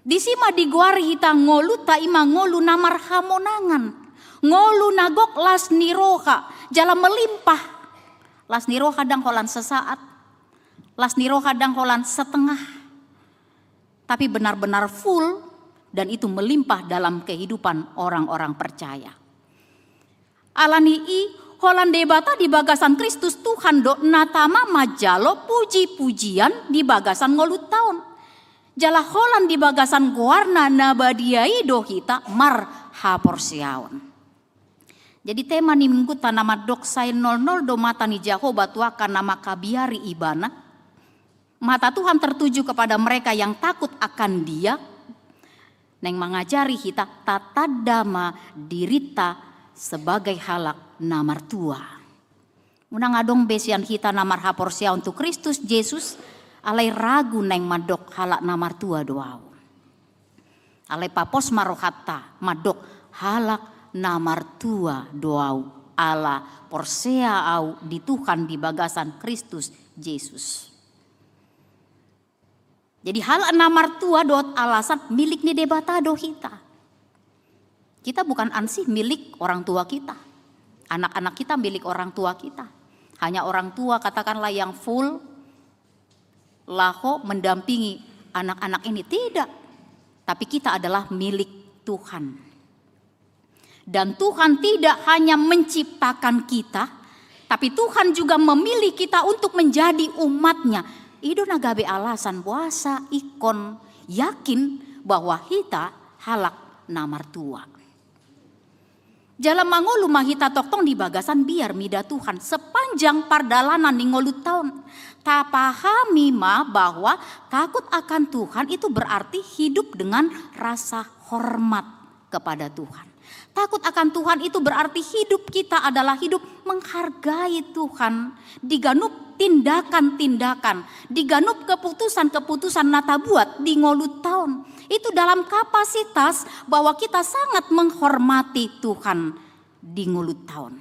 Disima diguari hita ngolu ta ima ngolu namar hamonangan. Ngolu nagok las niroha, jalan melimpah. Las niroha dang holan sesaat, las niroha dang holan setengah. Tapi benar-benar full dan itu melimpah dalam kehidupan orang-orang percaya. Alani i holan debata di bagasan Kristus Tuhan do natama majalo puji-pujian di bagasan ngolu tahun. Jala holan di bagasan guarna nabadiai dohita mar haporsiaon. Jadi tema ni minggu tanama doksai 00 do mata ni Jehovah tuakan nama kabiari ibana. Mata Tuhan tertuju kepada mereka yang takut akan dia. Neng mengajari kita tatadama dirita sebagai halak namar tua. Munang adong besian kita namar haporsia untuk Kristus Yesus. Alai ragu neng madok halak namar tua doau. Alai papos marohata madok halak namar tua doau ala porsea au di Tuhan di bagasan Kristus Yesus. Jadi hal namar tua doat alasan milik ni debata dohita. Kita bukan ansih milik orang tua kita. Anak-anak kita milik orang tua kita. Hanya orang tua katakanlah yang full laho mendampingi anak-anak ini, tidak. Tapi kita adalah milik Tuhan. Dan Tuhan tidak hanya menciptakan kita, tapi Tuhan juga memilih kita untuk menjadi umatnya. Ido nagabe alasan puasa ikon yakin bahwa kita halak namar tua. Jala mangolu mahita toktong di bagasan biar mida Tuhan sepanjang pardalanan di ngolut tahun. Tak pahami bahwa takut akan Tuhan itu berarti hidup dengan rasa hormat kepada Tuhan. Takut akan Tuhan itu berarti hidup kita adalah hidup menghargai Tuhan. Diganup tindakan-tindakan, diganup keputusan-keputusan nata buat di ngolut tahun. Itu dalam kapasitas bahwa kita sangat menghormati Tuhan di ngolut tahun.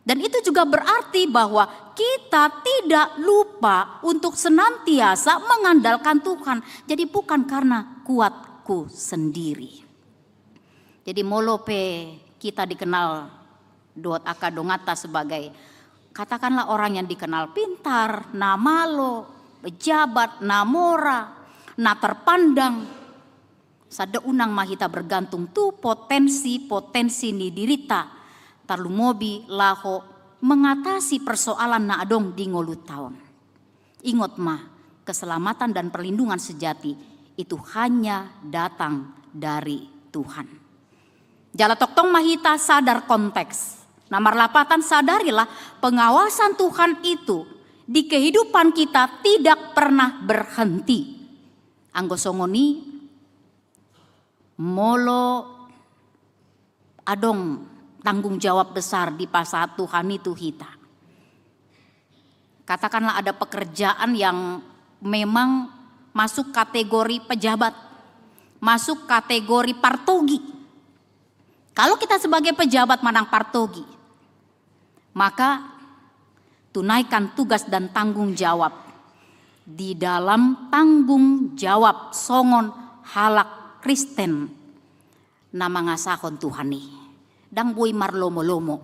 Dan itu juga berarti bahwa kita tidak lupa untuk senantiasa mengandalkan Tuhan. Jadi bukan karena kuatku sendiri. Jadi molope kita dikenal doat akadongata sebagai katakanlah orang yang dikenal pintar, namalo, pejabat, namora, na terpandang. Sada unang mahita bergantung tu potensi ni dirita. Tarlu mobi laho mengatasi persoalan na adong di ngolut tahun. Ingat keselamatan dan perlindungan sejati itu hanya datang dari Tuhan. Jala toktong mahita sadar konteks. Nomor 8 sadarilah pengawasan Tuhan itu di kehidupan kita tidak pernah berhenti. Anggosongoni molo adong tanggung jawab besar di pasat Tuhan itu hita. Katakanlah ada pekerjaan yang memang masuk kategori pejabat, masuk kategori partogi. Kalau kita sebagai pejabat manang partogi, maka tunaikan tugas dan tanggung jawab di dalam tanggung jawab songon halak Kristen nama ngasahon Tuhani dang boy marlomo-lomo.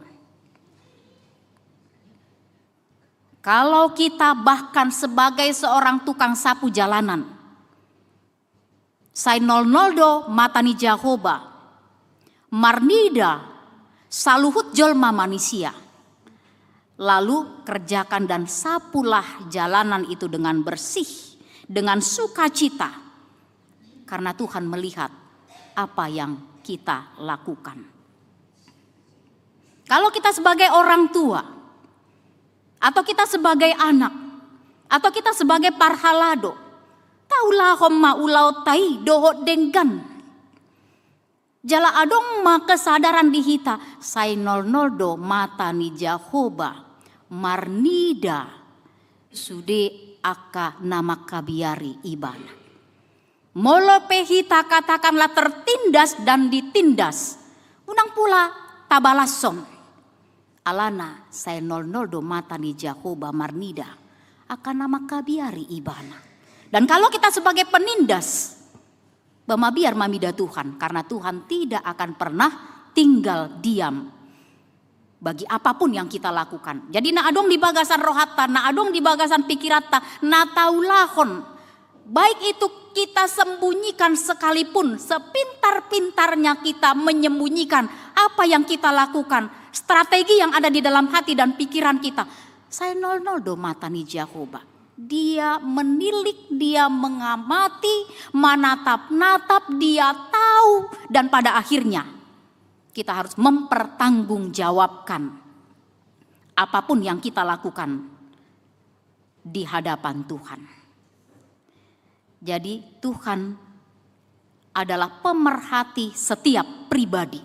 Kalau kita bahkan sebagai seorang tukang sapu jalanan, say noldo matani Jehovah, marnida saluhut jolma manusia, lalu kerjakan dan sapulah jalanan itu dengan bersih, dengan sukacita, karena Tuhan melihat apa yang kita lakukan. Kalau kita sebagai orang tua, atau kita sebagai anak, atau kita sebagai parhalado, taulah homma ulau tai dohot denggan. Jala adong kesadaran dihita, say noldo mata ni Jehovah, marnida sude aka nama kabiari ibana. Molo pehita katakanlah tertindas dan ditindas, unang pula tabalason. Alana saya noldo mata ni Jehovah marnida akan nama kabiari ibana. Dan kalau kita sebagai penindas, biar mamida Tuhan, karena Tuhan tidak akan pernah tinggal diam bagi apapun yang kita lakukan. Jadi na adong di bagasan rohata, na adong di bagasan pikirata, na taulahon. Baik itu kita sembunyikan sekalipun, sepintar-pintarnya kita menyembunyikan apa yang kita lakukan, strategi yang ada di dalam hati dan pikiran kita. Saya noldo mata ni Jehovah. Dia menilik, dia mengamati, menatap-natap, dia tahu, dan pada akhirnya kita harus mempertanggungjawabkan apapun yang kita lakukan di hadapan Tuhan. Jadi Tuhan adalah pemerhati setiap pribadi.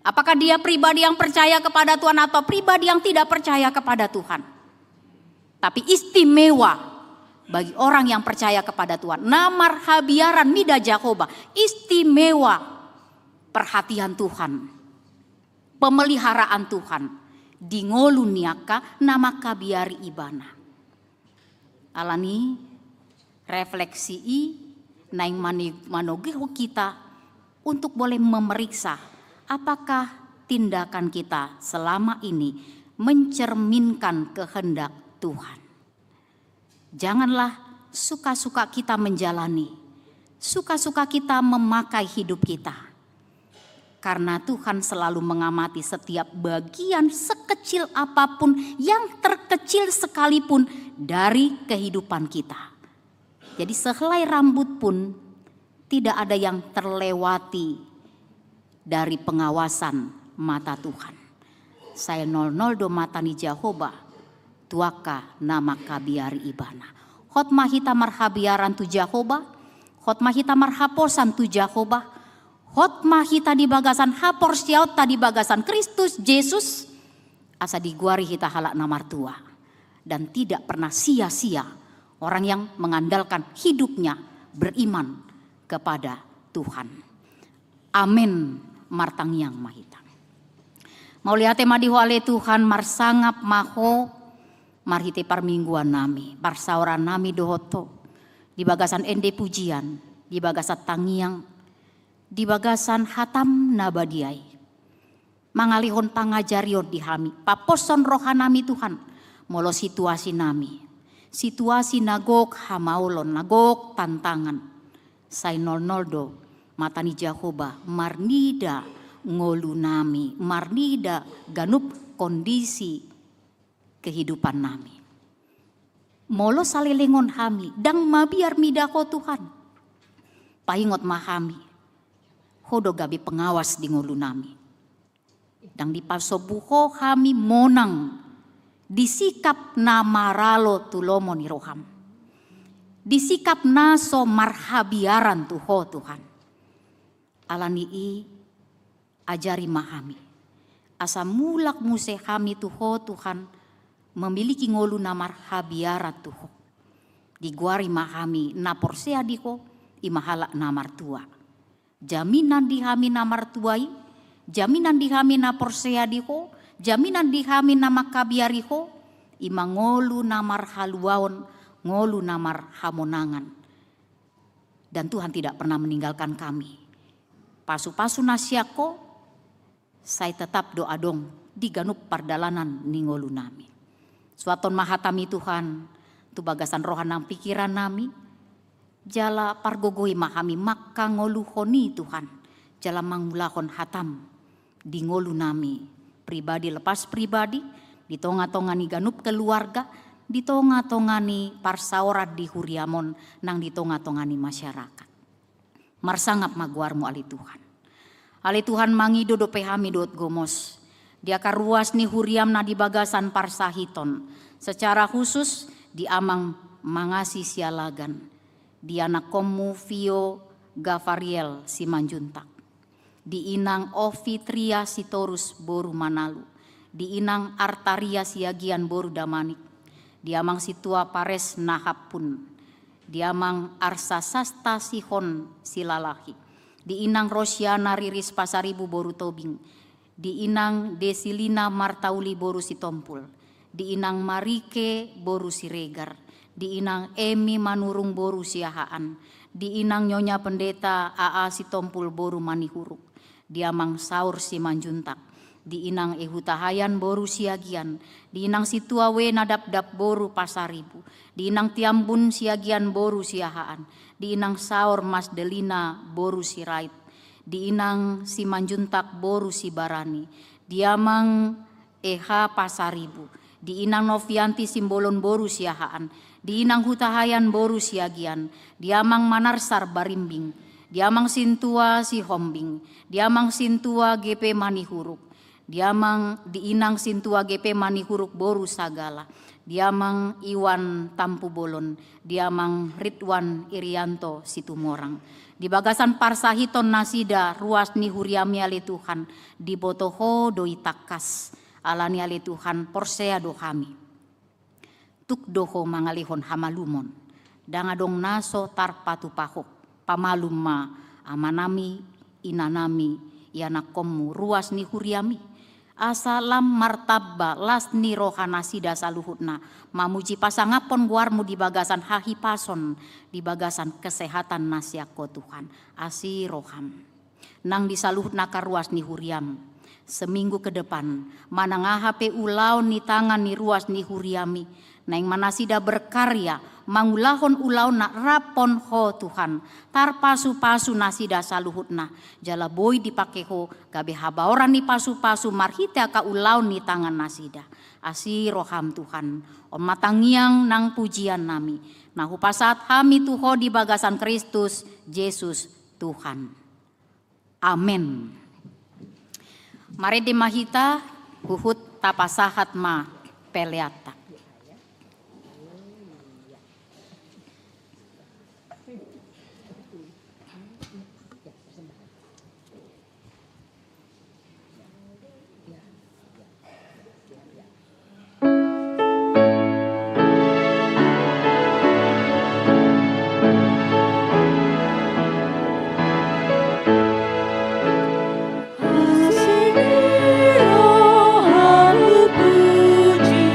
Apakah dia pribadi yang percaya kepada Tuhan atau pribadi yang tidak percaya kepada Tuhan? Tapi istimewa bagi orang yang percaya kepada Tuhan. Namar habiaran mida Jehovah, istimewa perhatian Tuhan, pemeliharaan Tuhan. Dingoluniaka nama kabiari ibana. Alani refleksi naing manogeho kita untuk boleh memeriksa apakah tindakan kita selama ini mencerminkan kehendak Tuhan. Janganlah suka-suka kita menjalani, suka-suka kita memakai hidup kita. Karena Tuhan selalu mengamati setiap bagian sekecil apapun, yang terkecil sekalipun dari kehidupan kita. Jadi sehelai rambut pun tidak ada yang terlewati dari pengawasan mata Tuhan. Saya 00 do mata ni Jehovah, tuaka nama kabiari ibana. Hot mahita marhabiaran tu Jehovah, hot mahita marhaposan tu Jehovah, hot mahita di bagasan hapor siauta di bagasan Kristus Yesus, asa diguari hita halak namar tua. Dan tidak pernah sia-sia orang yang mengandalkan hidupnya beriman kepada Tuhan. Amin martang yang mahita. Mau lihat madiho ale Tuhan marsangap maho marhite parmingguan nami, parsauran nami dohoto, di bagasan ende pujian, di bagasan tangiang, di bagasan hatam nabadiai. Mangalihon pangajarion di hami, paposon rohanami Tuhan, molo situasi nami. Situasi nagok hamaulon, nagok tantangan. Say 00 do matani Jehovah marnida ngolu nami, marnida ganup kondisi kehidupan nami. Molo salilingon hami, dang mabiar midako Tuhan. Paingot mahami, hodo gabi pengawas di ngolu nami. Dang di pasobuho hami monang, disikap na maralo tulomo ni roham. Disikap naso marhabiaran tuho Tuhan. Alani i ajari mahami. Asa mulak muse hami tuho Tuhan memiliki ngolu na marhabiaran tuho. Diguari mahami na porsea diko imahala na martua. Jaminan di hami na martuai, jaminan di hami na porsea diko, jaminan di hami na makabiariho, imangolu na marhaluaon, ngolu na marhamonangan. Dan Tuhan tidak pernah meninggalkan kami. Pasu-pasu nasiako, saya tetap doa dong di ganup pardalanan ningolu nami. Suaton mahatami Tuhan, tu bagasan rohanang pikiran nami, jala pargogoi mahami maka ngoluhoni Tuhan, jala mangulahon hatam di ngolu nami, pribadi lepas pribadi, di tonga-tongani ganup keluarga, di tonga-tongani parsaurat di huriamon, nang di tonga-tongani masyarakat. Marsangap maguarmu ali Tuhan. Ali Tuhan mangido do pehami dot gomos. Dia karuas ni huriam na di bagasan parsahiton. Secara khusus di amang mangasi sialagan. Di anak komu Vio Gavariel Simanjuntak. Di inang Ovitria Sitorus Boru Manalu. Di inang Artaria Siagian Boru Damanik. Di amang Situa Pares Nahapun. Di amang Arsa Sasta Sihon Silalahi. Di inang Rosiana Riris Pasaribu Boru Tobing. Di inang Desilina Martauli Boru Sitompul. Di inang Marike Boru Siregar. Di inang Emi Manurung Boru Siahaan. Di inang Nyonya Pendeta AA Sitompul Boru Manihuruk. Di amang Saur Simanjuntak. Di inang Ehutahayan Boru Siagian. Di inang Situawe Nadap-dap Boru Pasaribu. Di inang Tiambun Siagian Boru Siahaan. Di inang Saur Mas Delina Boru Sirait. Di inang Simanjuntak Boru Sibarani. Di amang Eha Pasaribu. Di inang Novianti Simbolon Boru Siahaan. Di inang Hutahayan Boru Siagian. Di amang Manarsar Barimbing. Di amang Sintua Sihombing. Di amang Sintua GP Manihuruk. Di inang Sintua GP Manihuruk Boru Sagala. Di amang Iwan Tampu Bolon. Di amang Ridwan Irianto Situmorang. Di bagasan Parsahiton Nasida ruas ni huriami ali Tuhan. Di botoho doi takas alani ali Tuhan porsea dohami. Tuk doho mangalihon hamalumon. Dangadong naso tarpatu pahok. Pamalum ma amanami inanami ianakommu ruas ni huriami. Asalam martabba las ni rohana sida saluhutna. Mamuji pasangapon guarmu di bagasan hahipason. Di bagasan kesehatan nasiako Tuhan. Asi roham. Nang disaluhutna karuas ni huriam. Seminggu ke depan. Manangahape ulau ni tangan ni ruas ni huriami. Nang manasida berkarya. Mangulahon ulau nak rapon ho Tuhan. Tar pasu-pasu nasida saluhutna. Jala boy dipakeho gabe habaoran ni pasu-pasu marhite aka ulau ni tangan nasida. Asi roham Tuhan. Om matangiang nang pujian nami. Nahu pasat hami tuho di bagasan Kristus Yesus Tuhan. Amin. Mari di mahita huhut tapasahat ma peleata. Asini rohamu puji,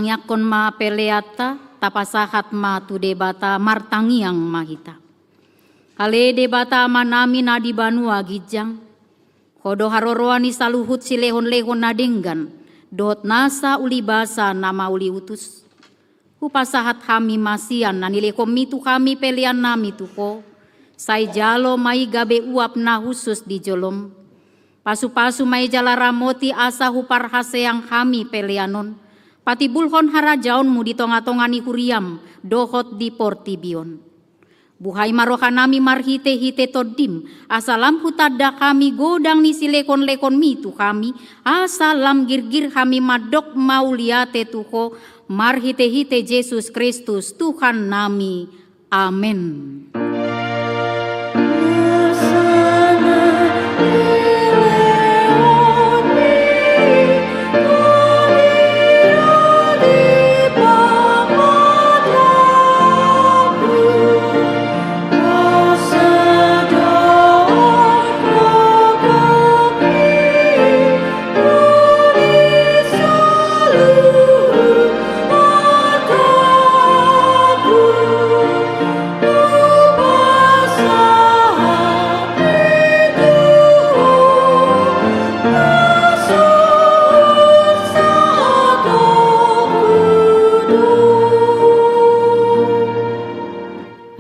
yakon ma peleata tapasahat ma tu debata martangiang mahita. Kale debata manami na di banua gijang. Kodo haroroani saluhut si lehon-lehon nadenggan. Dot nasa uli basa nama uli utus. Upasahat kami masian na nileko mitu kami pelian nami tuko. Say jalo mai gabe uap na khusus di jolom. Pasu-pasu mai jala ramoti asa hupar haseang kami pelianon. Pati bulhon harajaonmu di tonga-tongani huriam dohot di portibion. Buhay marohanami marhite-hite todim, asalam hutada kami godang ni silekon-lekon mitu kami, asalam girgir kami madok mauliate tuho, marhite-hite Yesus Kristus Tuhan nami. Amin.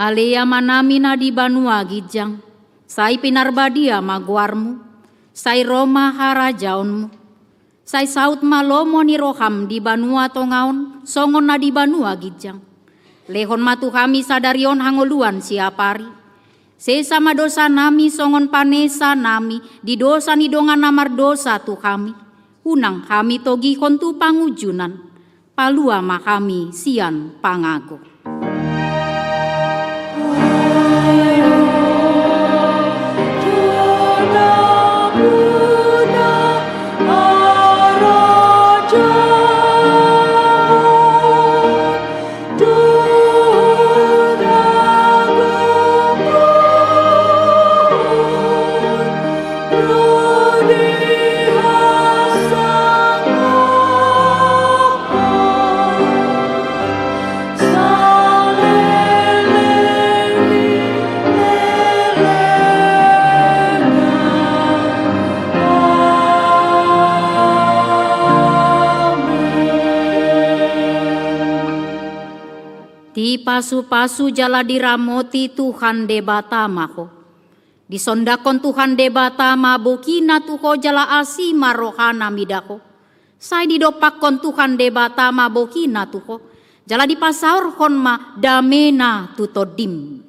Alea manami na di banua gijang, say pinarbadia maguarmu, say Roma harajaonmu, say saut malomo ni roham di banua tongaon, songon na di banua gijang. Lehon matu kami sadarion hangoluan siapari, sesama dosa nami songon panesa nami, di dosa ni dongan namar dosa tu kami, unang kami togi kontu pangujunan, palua ma kami sian pangago. Di pasu-pasu jala diramoti Tuhan debata maho. Disondakon Tuhan debata mabukina tuho jala asima rohana midako. Sai didopakon Tuhan debata mabukina tuho. Jala dipasaur hon ma damena tutodim.